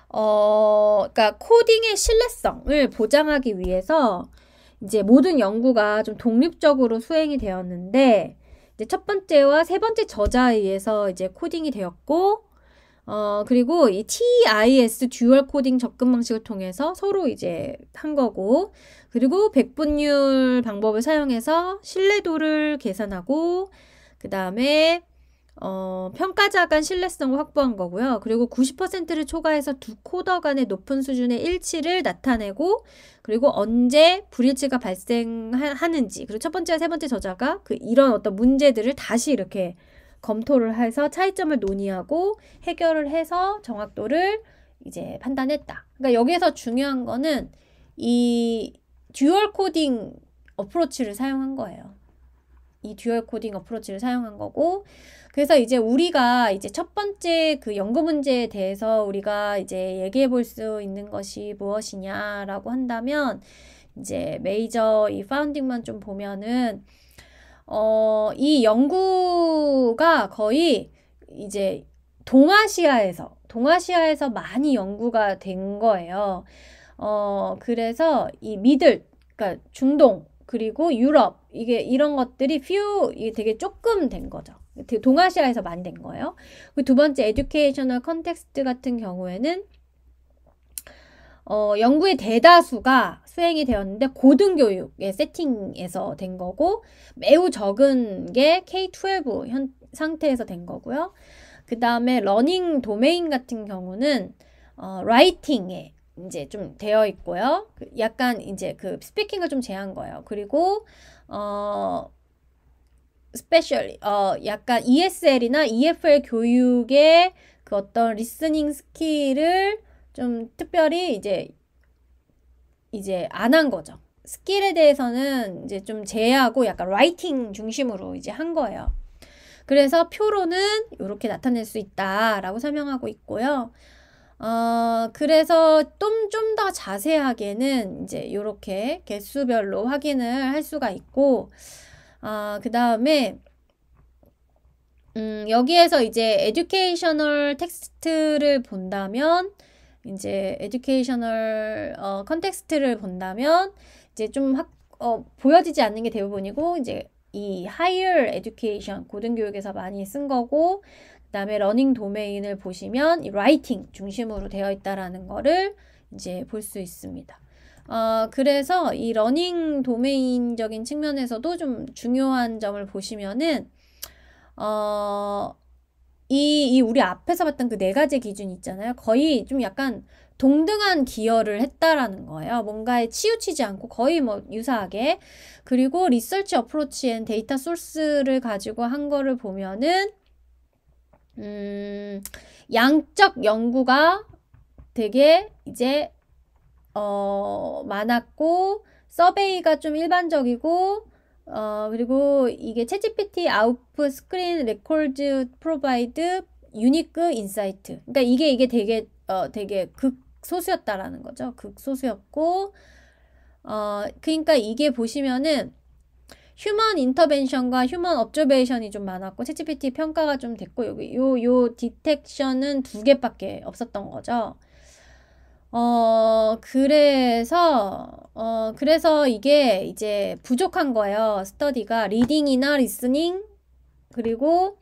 그러니까 코딩의 신뢰성을 보장하기 위해서 이제 모든 연구가 좀 독립적으로 수행이 되었는데 이제 첫 번째와 세 번째 저자에 의해서 이제 코딩이 되었고 그리고 이 TIS 듀얼 코딩 접근 방식을 통해서 서로 이제 한 거고 그리고 백분율 방법을 사용해서 신뢰도를 계산하고 그 다음에 평가자 간 신뢰성을 확보한 거고요. 그리고 90%를 초과해서 두 코더 간의 높은 수준의 일치를 나타내고 그리고 언제 불일치가 발생하는지 그리고 첫 번째와 세 번째 저자가 이런 어떤 문제들을 다시 이렇게 검토를 해서 차이점을 논의하고 해결을 해서 정확도를 이제 판단했다. 그러니까 여기에서 중요한 거는 이 듀얼 코딩 어프로치를 사용한 거예요. 이 듀얼 코딩 어프로치를 사용한 거고 그래서 이제 우리가 이제 첫 번째 그 연구 문제에 대해서 우리가 이제 얘기해 볼 수 있는 것이 무엇이냐라고 한다면 이제 메이저 이 파운딩만 좀 보면은 이 연구가 거의 이제 동아시아에서 많이 연구가 된 거예요. 그래서 이 그러니까 중동 그리고 유럽 이게 이런 것들이 이게 되게 조금 된 거죠. 동아시아에서 많이 된 거예요. 두 번째 에듀케이셔널 컨텍스트 같은 경우에는 연구의 대다수가 수행이 되었는데 고등교육의 세팅에서 된 거고 매우 적은 게 K-12 상태에서 된 거고요. 그 다음에 러닝 도메인 같은 경우는 라이팅에 이제 좀 되어 있고요. 약간 이제 그 스피킹을 좀 제한 거예요. 그리고 스페셜리 약간 ESL이나 EFL 교육의 그 어떤 리스닝 스킬을 좀 특별히 이제 안 한 거죠. 스킬에 대해서는 이제 좀 제외하고 약간 라이팅 중심으로 이제 한 거예요. 그래서 표로는 이렇게 나타낼 수 있다라고 설명하고 있고요. 그래서 좀 더 자세하게는 이제 이렇게 개수별로 확인을 할 수가 있고, 그 다음에 여기에서 이제 에듀케이셔널 텍스트를 본다면 이제 에듀케이셔널 컨텍스트를 본다면 이제 좀 보여지지 않는 게 대부분이고 이제 이 higher education 고등교육에서 많이 쓴 거고 그다음에 러닝 도메인을 보시면 이 라이팅 중심으로 되어 있다라는 거를 이제 볼 수 있습니다. 그래서 이 러닝 도메인적인 측면에서도 좀 중요한 점을 보시면은 이 우리 앞에서 봤던 그 네 가지 기준 있잖아요. 거의 좀 약간 동등한 기여를 했다라는 거예요. 뭔가에 치우치지 않고 거의 뭐 유사하게. 그리고 리서치 어프로치 앤 데이터 소스를 가지고 한 거를 보면은 양적 연구가 되게 이제 많았고 서베이가 좀 일반적이고 그리고 이게 챗GPT 아웃풋 스크린 레코드 프로바이드 유니크 인사이트. 그러니까 이게 되게 극소수였다라는 거죠. 극소수였고 그러니까 이게 보시면은 휴먼 인터벤션과 휴먼 업저베이션이 좀 많았고 챗GPT 평가가 좀 됐고 여기 요 디텍션은 2개밖에 없었던 거죠. 그래서 이게 이제 부족한 거예요. 스터디가 리딩이나 리스닝 그리고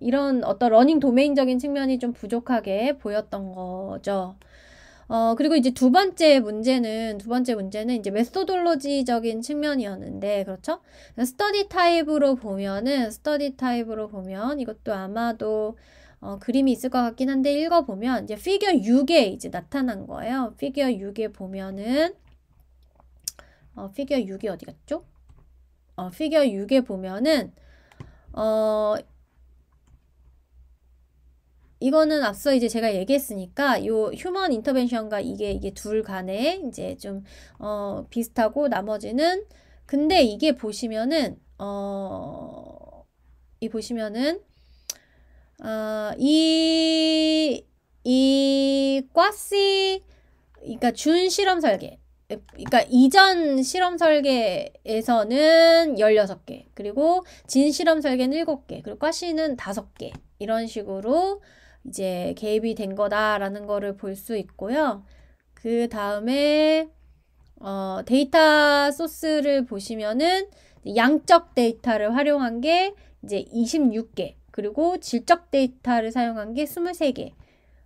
이런 어떤 러닝 도메인적인 측면이 좀 부족하게 보였던 거죠. 그리고 이제 두 번째 문제는 이제 메소돌로지적인 측면이었는데, 그렇죠? 스터디 타입으로 보면 이것도 아마도 그림이 있을 것 같긴 한데 읽어보면 이제 피겨 6에 이제 나타난 거예요. 피겨 6에 보면은 피겨 6이 어디 갔죠? 피겨 6에 보면은 이거는 앞서 이제 제가 얘기했으니까 요 휴먼 인터벤션과 이게 둘 간에 이제 좀 비슷하고 나머지는 근데 이게 보시면은 이 보시면은 이 과시 그러니까 준 실험 설계 그러니까 이전 실험 설계에서는 16개 그리고 진 실험 설계는 7개 그리고 과시는 5개 이런 식으로 이제 개입이 된 거다라는 거를 볼 수 있고요. 그 다음에 데이터 소스를 보시면은 양적 데이터를 활용한 게 이제 26개 그리고 질적 데이터를 사용한 게 23개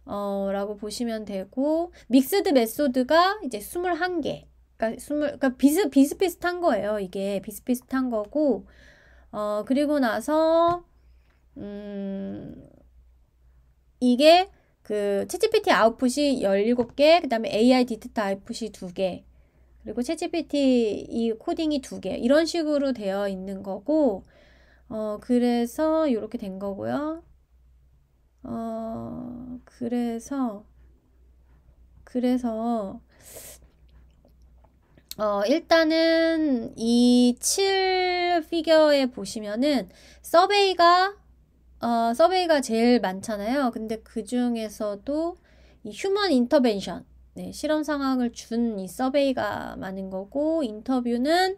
라고 보시면 되고 믹스드 메소드가 이제 21개 그러니까 비슷비슷한 거예요. 이게 비슷비슷한 거고 그리고 나서 이게 그 챗GPT 아웃풋이 17개 그 다음에 AI 디텍터 아웃풋이 2개 그리고 챗GPT 이 코딩이 2개 이런 식으로 되어 있는 거고 그래서 이렇게 된 거고요. 그래서 일단은 이 7 피겨에 보시면은 서베이가 제일 많잖아요. 근데 그 중에서도 이 휴먼 인터벤션 네, 실험 상황을 준 이 서베이가 많은 거고 인터뷰는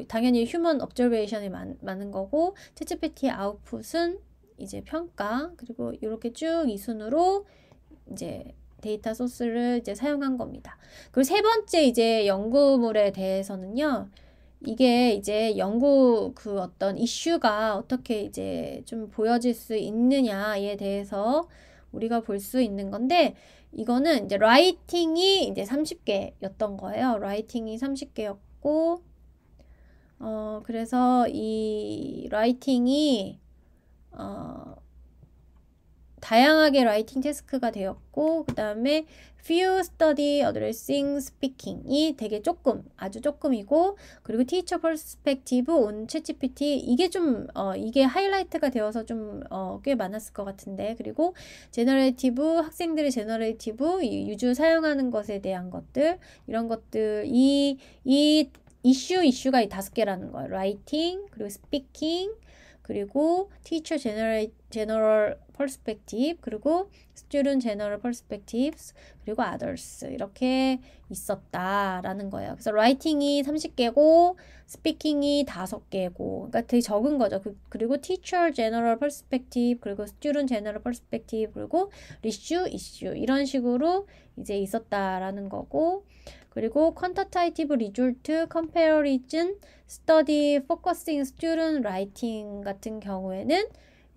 당연히 휴먼 업저베이션이 많은 거고 챗GPT 아웃풋은 이제 평가 그리고 이렇게 쭉 이 순으로 이제 데이터 소스를 이제 사용한 겁니다. 그리고 세 번째 이제 연구물에 대해서는요. 이게 이제 연구 그 어떤 이슈가 어떻게 이제 좀 보여질 수 있느냐에 대해서 우리가 볼 수 있는 건데 이거는 이제 라이팅이 이제 30개였던 거예요. 라이팅이 30개였고 그래서 이 라이팅이 다양하게 라이팅 태스크가 되었고 그 다음에 few study addressing speaking이 되게 아주 조금이고 그리고 teacher perspective on ChatGPT 이게 좀 이게 하이라이트가 되어서 좀 꽤 많았을 것 같은데 그리고 제너레이티브 학생들의 제너레이티브 유주 사용하는 것에 대한 것들 이런 것들 이 이슈가 이 5개라는 거예요. 라이팅 그리고 speaking 그리고 teacher general perspective 그리고 student general perspectives 그리고 others 이렇게 있었다라는 거예요. 그래서 writing이 30개고 speaking이 5개고 그러니까 되게 적은 거죠. 그리고 teacher general perspective 그리고 student general perspective 그리고 issue 이런 식으로 이제 있었다라는 거고 그리고 quantitative result, comparison, study, focusing, student writing 같은 경우에는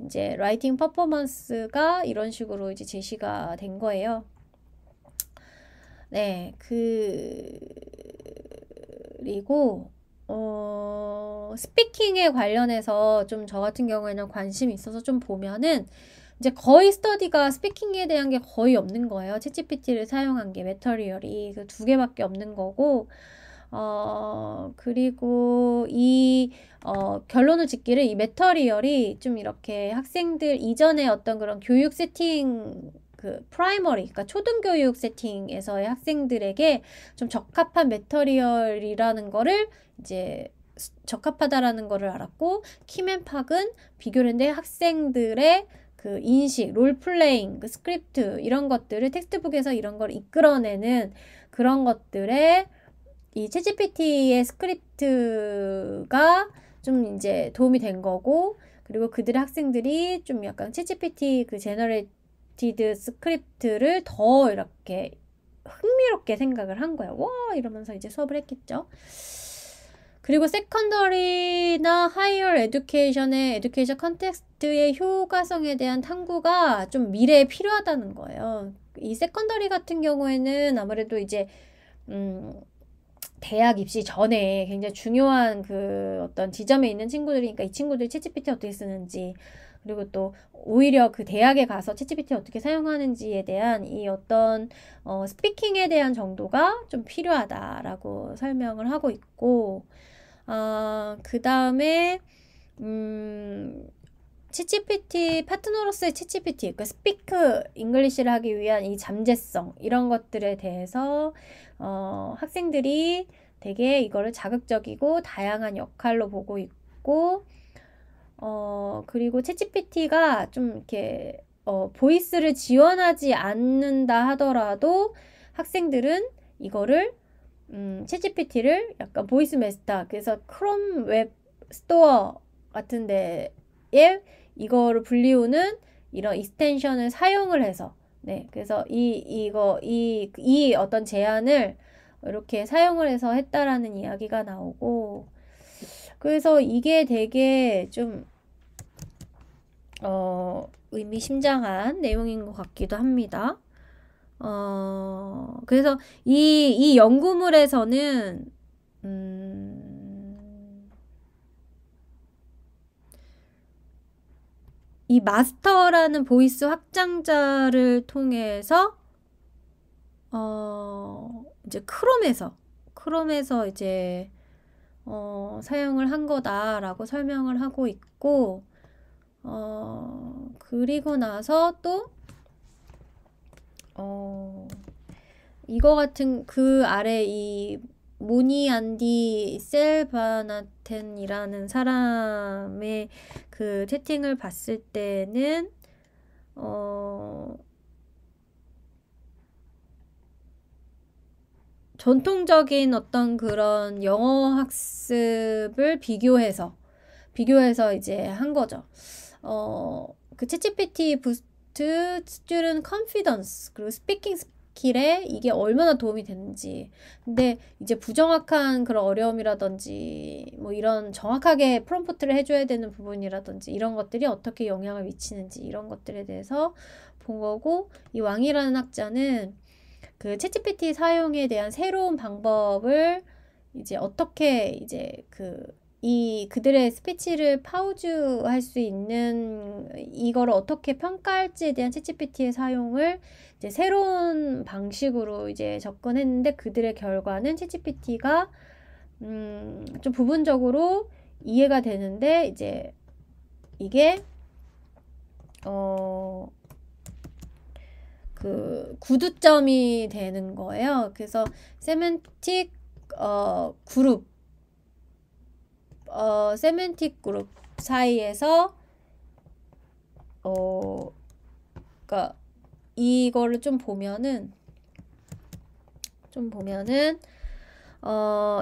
이제 writing performance가 이런 식으로 이제 제시가 된 거예요. 네, 그리고 스피킹에 관련해서 좀 저 같은 경우에는 관심이 있어서 좀 보면은 이제 거의 스터디가 스피킹에 대한 게 거의 없는 거예요. 챗GPT를 사용한 게 매터리얼이 그 2개밖에 없는 거고 그리고 결론을 짓기를 이 매터리얼이 좀 이렇게 학생들 이전에 어떤 그런 교육 세팅 그 프라이머리 그러니까 초등교육 세팅에서의 학생들에게 좀 적합한 매터리얼이라는 거를 이제 적합하다라는 거를 알았고 킴앤팍은 비교를 했는데 학생들의 그 인식, 롤플레잉, 그 스크립트 이런 것들을 텍스트북에서 이런 걸 이끌어내는 그런 것들에 이 챗GPT의 스크립트가 좀 이제 도움이 된 거고 그리고 그들의 학생들이 좀 약간 챗GPT 그 제너레이티드 스크립트를 더 이렇게 흥미롭게 생각을 한 거야. 와 이러면서 이제 수업을 했겠죠. 그리고 세컨더리나 하이어 에듀케이션의 에듀케이션 컨텍스트의 효과성에 대한 탐구가 좀 미래에 필요하다는 거예요. 이 세컨더리 같은 경우에는 아무래도 이제 대학 입시 전에 굉장히 중요한 그 어떤 지점에 있는 친구들이니까 이 친구들이 챗GPT 어떻게 쓰는지 그리고 또 오히려 그 대학에 가서 챗GPT 어떻게 사용하는지에 대한 이 어떤 스피킹에 대한 정도가 좀 필요하다라고 설명을 하고 있고 그 다음에 챗GPT, 파트너로서의 챗GPT, 그러니까 스피크 잉글리시를 하기 위한 이 잠재성, 이런 것들에 대해서 학생들이 되게 이거를 자극적이고 다양한 역할로 보고 있고, 그리고 챗GPT가 좀 이렇게 보이스를 지원하지 않는다 하더라도 학생들은 이거를 챗GPT를 약간 보이스 메스터, 그래서 크롬 웹 스토어 같은 데에 이거를 불리우는 이런 익스텐션을 사용을 해서, 네, 그래서 이 어떤 제안을 이렇게 사용을 해서 했다라는 이야기가 나오고, 그래서 이게 되게 좀 의미심장한 내용인 것 같기도 합니다. 그래서 이 연구물에서는 이 마스터라는 보이스 확장자를 통해서 이제 크롬에서 이제 사용을 한 거다라고 설명을 하고 있고, 그리고 나서 또 이거 같은 그 아래 이 모니 안디 셀바나텐이라는 사람의 그 채팅을 봤을 때는 전통적인 어떤 그런 영어 학습을 비교해서 이제 한 거죠. 그 챗GPT 부스트 스튜던트 컨피던스 그리고 스피킹 스킬에 이게 얼마나 도움이 되는지. 근데 이제 부정확한 그런 어려움이라든지 뭐 이런 정확하게 프롬프트를 해줘야 되는 부분이라든지 이런 것들이 어떻게 영향을 미치는지 이런 것들에 대해서 본 거고, 이 왕이라는 학자는 그 챗GPT 사용에 대한 새로운 방법을 이제 어떻게 이제 그들의 스피치를 파우즈할 수 있는 이거를 어떻게 평가할지에 대한 챗GPT의 사용을 이제 새로운 방식으로 이제 접근했는데, 그들의 결과는 챗GPT가 좀 부분적으로 이해가 되는데 이제 이게 그 구두점이 되는 거예요. 그래서 세멘틱 그룹 사이에서 그러니까 이거를 좀 보면은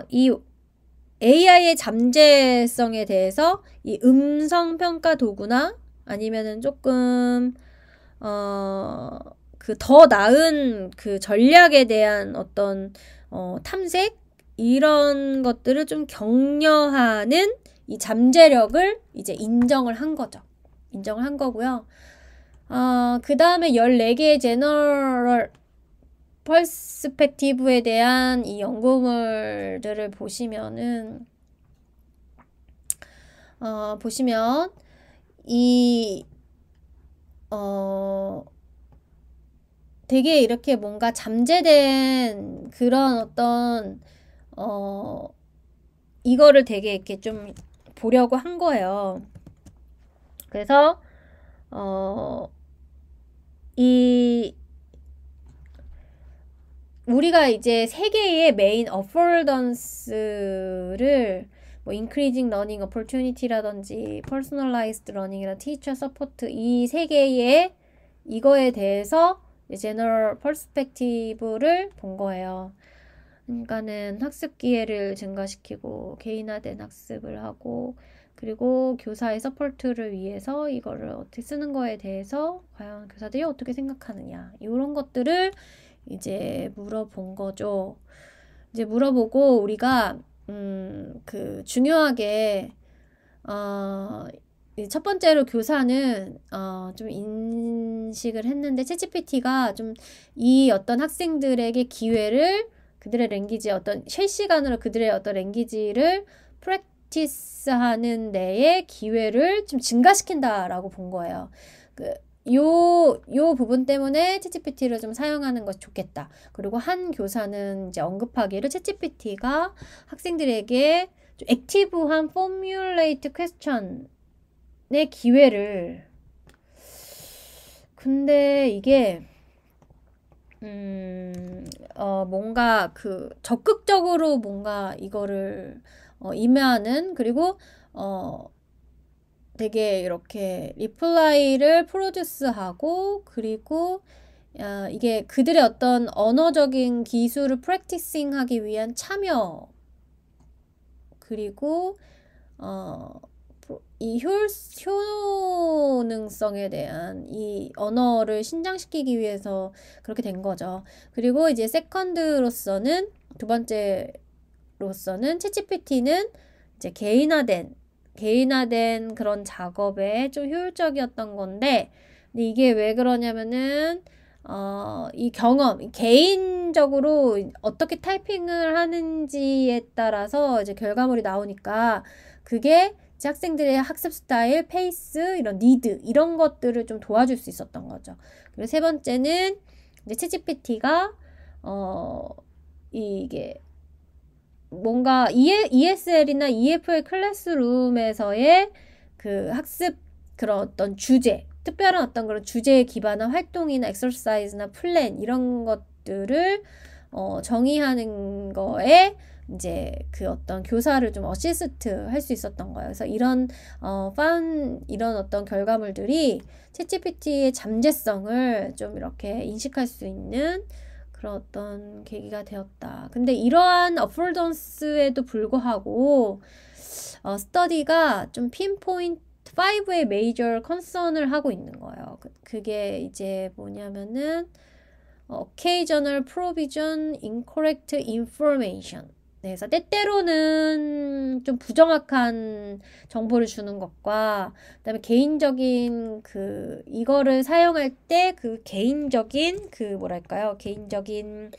이 AI의 잠재성에 대해서 이 음성 평가 도구나 아니면은 조금 그 더 나은 그 전략에 대한 어떤 탐색 이런 것들을 좀 격려하는 이 잠재력을 이제 인정을 한 거죠. 인정을 한 거고요. 그 다음에 14개의 제너럴 퍼스펙티브에 대한 이 연구물들을 보시면 되게 이렇게 뭔가 잠재된 그런 어떤 이거를 되게 이렇게 좀 보려고 한 거예요. 그래서 우리가 이제 세 개의 메인 어포던스를 뭐 increasing learning opportunity라든지 personalized learning이나 teacher support 이 세 개의 이거에 대해서 general perspective를 본 거예요. 그러니까는 학습 기회를 증가시키고 개인화된 학습을 하고, 그리고 교사의 서포트를 위해서 이거를 어떻게 쓰는 거에 대해서 과연 교사들이 어떻게 생각하느냐, 이런 것들을 이제 물어본 거죠. 이제 물어보고 우리가 그 중요하게 첫 번째로 교사는 좀 인식을 했는데, 챗GPT가 좀 이 어떤 학생들에게 기회를 그들의 랭귀지 어떤 실시간으로 그들의 어떤 랭귀지를 프랙티스하는 데에 기회를 좀 증가시킨다라고 본 거예요. 요 부분 때문에 챗GPT를 좀 사용하는 것이 좋겠다. 그리고 한 교사는 이제 언급하기를 챗GPT가 학생들에게 좀 액티브한 포뮬레이트 퀘스천 기회를. 근데 이게 뭔가 적극적으로 뭔가 이거를 임하는, 그리고 되게 이렇게 리플라이를 프로듀스하고, 그리고 이게 그들의 어떤 언어적인 기술을 프랙티싱하기 위한 참여, 그리고 이 효능성에 대한 이 언어를 신장시키기 위해서 그렇게 된 거죠. 그리고 이제 세컨드로서는, 두 번째로서는 챗GPT는 이제 개인화된 그런 작업에 좀 효율적이었던 건데, 근데 이게 왜 그러냐면은 이 경험, 개인적으로 어떻게 타이핑을 하는지에 따라서 이제 결과물이 나오니까, 그게 이제 학생들의 학습 스타일, 페이스, 이런 니드, 이런 것들을 좀 도와줄 수 있었던 거죠. 그리고 세 번째는 이제 챗GPT가 이게 뭔가 ESL이나 EFL 클래스룸에서의 그 학습, 그런 어떤 주제, 특별한 어떤 그런 주제에 기반한 활동이나 엑서사이즈나 플랜, 이런 것들을 정의하는 거에 이제 그 어떤 교사를 좀 어시스트 할 수 있었던 거예요. 그래서 이런 이런 어떤 결과물들이 챗GPT의 잠재성을 좀 이렇게 인식할 수 있는 그런 어떤 계기가 되었다. 근데 이러한 어폴던스에도 불구하고 스터디가 좀 핀포인트 5의 메이저 컨선을 하고 있는 거예요. 그게 이제 뭐냐면은 occasional provision incorrect information. 네, 그래서 때때로는 좀 부정확한 정보를 주는 것과, 그다음에 개인적인 이거를 사용할 때 개인적인 뭐랄까요? 개인적인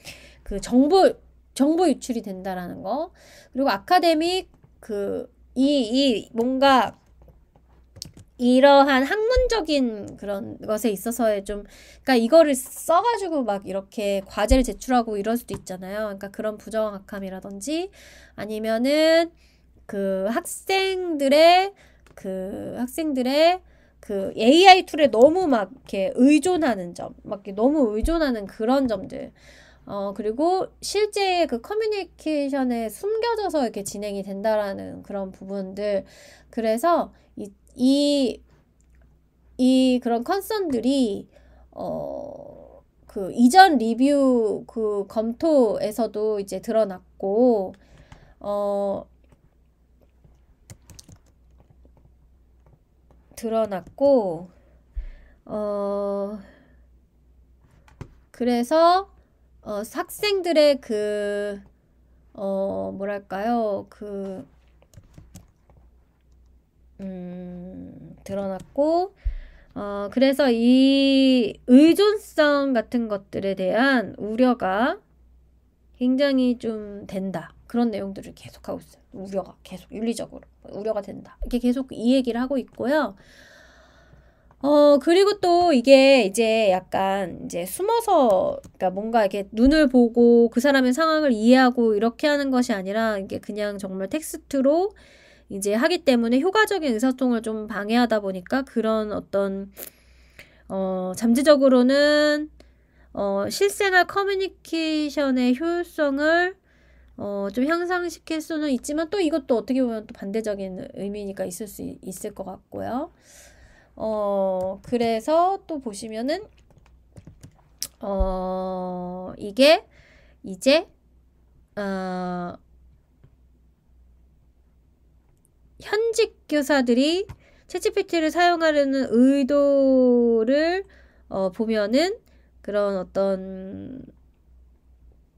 정보 유출이 된다라는 거. 그리고 아카데믹 뭔가 이러한 학문적인 그런 것에 있어서의 그러니까 이거를 써가지고 막 이렇게 과제를 제출하고 이럴 수도 있잖아요. 그러니까 그런 부정확함이라든지, 아니면은 학생들의 AI 툴에 너무 막 이렇게 의존하는 점, 막 이렇게 너무 의존하는 그런 점들. 그리고 실제 커뮤니케이션에 숨겨져서 이렇게 진행이 된다라는 그런 부분들. 그래서 그런 컨선들이 이전 리뷰 검토에서도 이제 드러났고, 그래서 학생들의 뭐랄까요, 드러났고, 그래서 이 의존성 같은 것들에 대한 우려가 굉장히 좀 된다. 그런 내용들을 계속하고 있어요. 우려가 계속 윤리적으로 우려가 된다. 이렇게 계속 이 얘기를 하고 있고요. 그리고 또 이게 이제 약간 이제 숨어서, 그러니까 뭔가 이렇게 눈을 보고 그 사람의 상황을 이해하고 이렇게 하는 것이 아니라, 이게 그냥 정말 텍스트로 이제 하기 때문에 효과적인 의사소통을 좀 방해하다 보니까, 그런 어떤 잠재적으로는 실생활 커뮤니케이션의 효율성을 좀 향상시킬 수는 있지만, 또 이것도 어떻게 보면 또 반대적인 의미가 있을 것 같고요. 그래서 또 보시면은 이게 이제 현직 교사들이 챗GPT를 사용하려는 의도를 보면은, 그런 어떤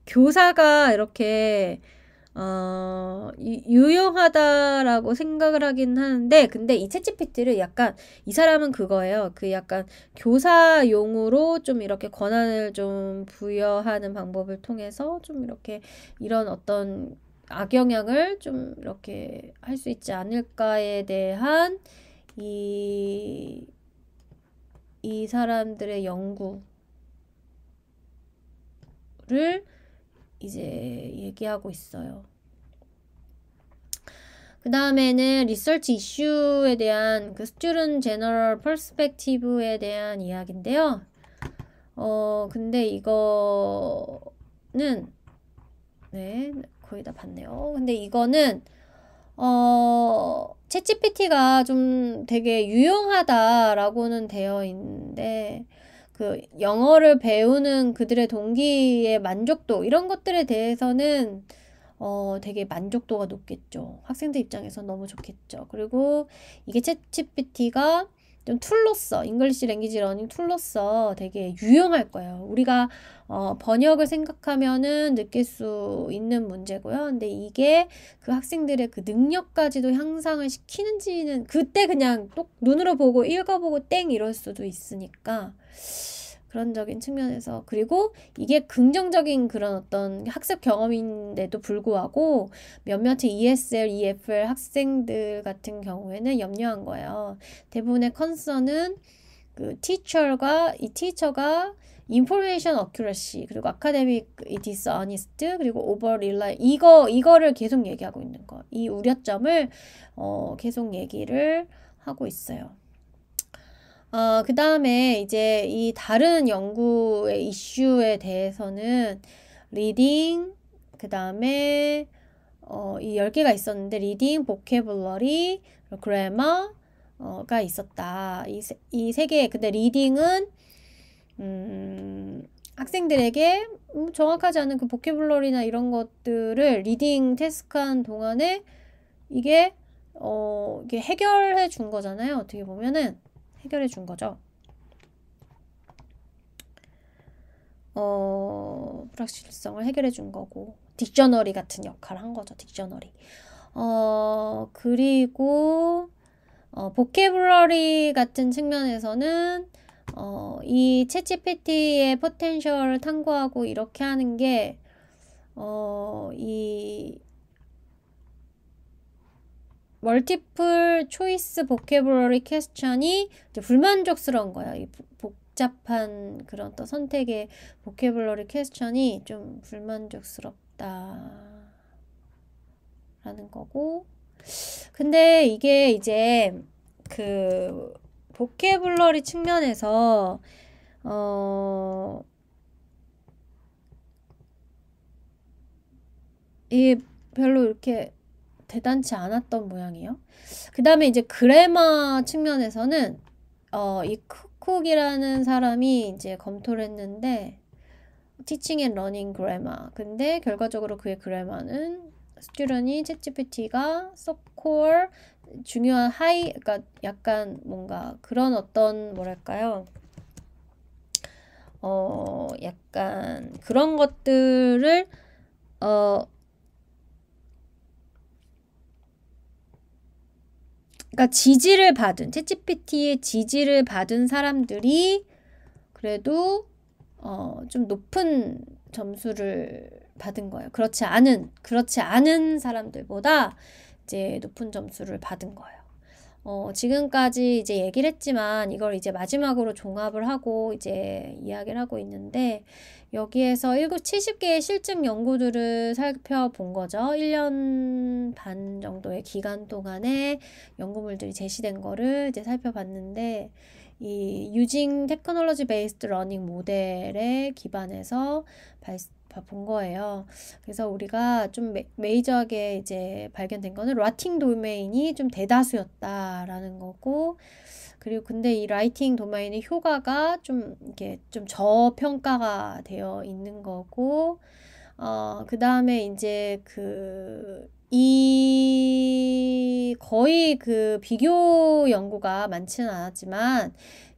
교사가 이렇게 유용하다라고 생각을 하긴 하는데, 근데 이 챗GPT를 약간, 이 사람은 그거예요. 약간 교사용으로 좀 이렇게 권한을 좀 부여하는 방법을 통해서 좀 이렇게 이런 어떤 악영향을 좀 이렇게 할 수 있지 않을까에 대한 이 사람들의 연구를 이제 얘기하고 있어요. 그 다음에는 리서치 이슈에 대한 그 스튜던트 제너럴 퍼스펙티브에 대한 이야기인데요. 근데 이거는 네, 거의 다 봤네요. 근데 이거는 챗GPT가 좀 되게 유용하다라고는 되어 있는데 그 영어를 배우는 그들의 동기의 만족도 이런 것들에 대해서는 되게 만족도가 높겠죠. 학생들 입장에서 너무 좋겠죠. 그리고 이게 챗GPT가 좀 툴로서 잉글리시 랭귀지 러닝 툴로서 되게 유용할 거예요. 우리가 번역을 생각하면은 느낄 수 있는 문제고요. 근데 이게 그 학생들의 그 능력까지도 향상을 시키는지는 그때 그냥 똑 눈으로 보고 읽어보고 땡 이럴 수도 있으니까 그런 적인 측면에서 그리고 이게 긍정적인 그런 어떤 학습 경험인데도 불구하고 몇몇의 ESL, EFL 학생들 같은 경우에는 염려한 거예요. 대부분의 컨선은 그 티처가 인포메이션 어큐러시 그리고 아카데믹 디스어니스트 그리고 오버 릴라이 이거를 계속 얘기하고 있는 거. 이 우려점을 계속 얘기를 하고 있어요. 그 다음에 이제 이 다른 연구의 이슈에 대해서는 리딩, 그 다음에 이 10개가 있었는데 리딩, 보캐블러리, 그래머가 있었다. 이 세 개. 근데 리딩은 학생들에게 정확하지 않은 그 보캐블러리나 이런 것들을 리딩 태스크한 동안에 이게 해결해 준 거잖아요. 어떻게 보면은 해결해 준 거죠. 불확실성을 해결해 준 거고 딕셔너리 같은 역할을 한 거죠. 딕셔너리. 그리고 보캐블러리 같은 측면에서는 이 챗GPT의 포텐셜을 탐구하고 이렇게 하는 게 이 멀티플 초이스 보캐블러리 퀘스천이 불만족스러운 거예요. 이 복잡한 그런 또 선택의 보캐블러리 퀘스천이 좀 불만족스럽다라는 거고. 근데 이게 이제 그 보캐블러리 측면에서 이게 별로 이렇게 대단치 않았던 모양이에요. 그 다음에 이제 그래머 측면에서는 이 쿡이라는 사람이 이제 검토를 했는데 Teaching and Learning Grammar. 근데 결과적으로 그의 그래머는 스튜던이 챗GPT가 서콜 중요한 그러니까 약간 뭔가 그런 어떤 뭐랄까요? 약간 그런 것들을 그러니까 지지를 받은 챗GPT의 지지를 받은 사람들이 그래도 좀 높은 점수를 받은 거예요. 그렇지 않은 사람들보다 이제 높은 점수를 받은 거예요. 지금까지 이제 얘기를 했지만 이걸 이제 마지막으로 종합을 하고 이제 이야기를 하고 있는데 여기에서 70개의 실증 연구들을 살펴본 거죠. 1년 반 정도의 기간 동안에 연구물들이 제시된 거를 이제 살펴봤는데 이 유징 테크놀로지 베이스드 러닝 모델에 기반해서 본 거예요. 그래서 우리가 좀 메이저하게 이제 발견된 거는 라이팅 도메인이 좀 대다수였다라는 거고, 그리고 근데 이 라이팅 도메인의 효과가 좀 이렇게 좀 저평가가 되어 있는 거고, 그 다음에 이제 거의 그 비교 연구가 많지는 않았지만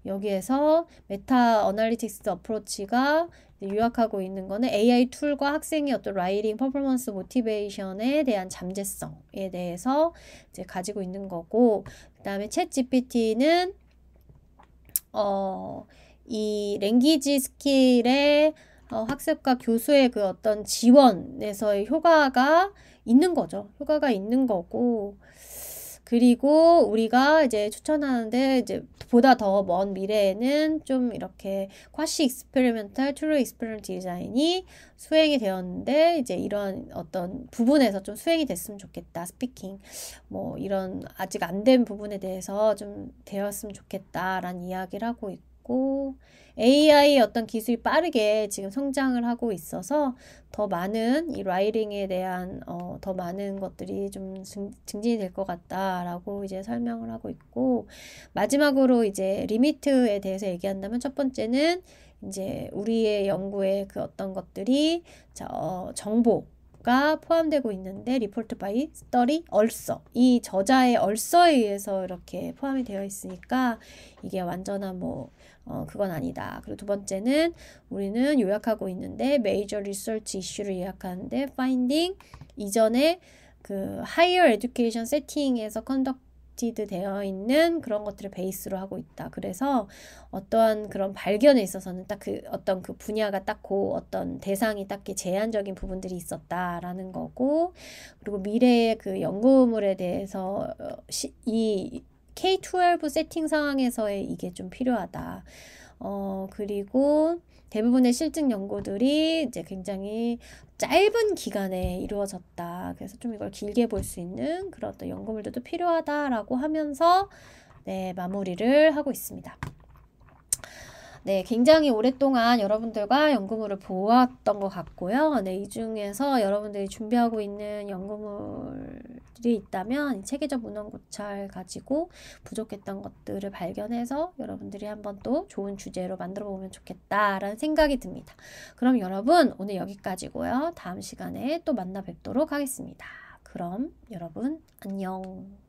여기에서 메타 어널리틱스 어프로치가 요약하고 있는 거는 AI 툴과 학생의 어떤 라이팅 퍼포먼스 모티베이션에 대한 잠재성에 대해서 이제 가지고 있는 거고, 그다음에 챗 GPT는 이 랭귀지 스킬의 학습과 교수의 그 어떤 지원에서의 효과가 있는 거죠. 효과가 있는 거고, 그리고 우리가 이제 추천하는데 이제 보다 더 먼 미래에는 좀 이렇게 쿼시 익스페리멘탈 트루 익스페리먼트 디자인이 수행이 되었는데 이제 이런 어떤 부분에서 좀 수행이 됐으면 좋겠다. 스피킹 뭐 이런 아직 안 된 부분에 대해서 좀 되었으면 좋겠다라는 이야기를 하고 있고 AI 어떤 기술이 빠르게 지금 성장을 하고 있어서 더 많은 이 라이팅에 대한 더 많은 것들이 좀 증진이 될 것 같다라고 이제 설명을 하고 있고 마지막으로 이제 리미트에 대해서 얘기한다면 첫 번째는 이제 우리의 연구의 그 어떤 것들이 정보가 포함되고 있는데 리포트 바이 스터디 얼서 이 저자의 얼서에 의해서 이렇게 포함이 되어 있으니까 이게 완전한 뭐 그건 아니다. 그리고 두 번째는 우리는 요약하고 있는데 메이저 리서치 이슈를 요약하는데 파인딩 이전에 그 하이어 에듀케이션 세팅에서 컨덕티드 되어 있는 그런 것들을 베이스로 하고 있다. 그래서 어떠한 그런 발견에 있어서는 딱 그 어떤 그 분야가 딱고 어떤 대상이 딱히 제한적인 부분들이 있었다라는 거고 그리고 미래의 그 연구물에 대해서 이 K-12 세팅 상황에서의 이게 좀 필요하다. 그리고 대부분의 실증 연구들이 이제 굉장히 짧은 기간에 이루어졌다. 그래서 좀 이걸 길게 볼 수 있는 그런 어떤 연구물들도 필요하다라고 하면서 네, 마무리를 하고 있습니다. 네, 굉장히 오랫동안 여러분들과 연구물을 보았던 것 같고요. 네, 이 중에서 여러분들이 준비하고 있는 연구물이 있다면 체계적 문헌 고찰 가지고 부족했던 것들을 발견해서 여러분들이 한번 또 좋은 주제로 만들어 보면 좋겠다라는 생각이 듭니다. 그럼 여러분 오늘 여기까지고요. 다음 시간에 또 만나 뵙도록 하겠습니다. 그럼 여러분 안녕.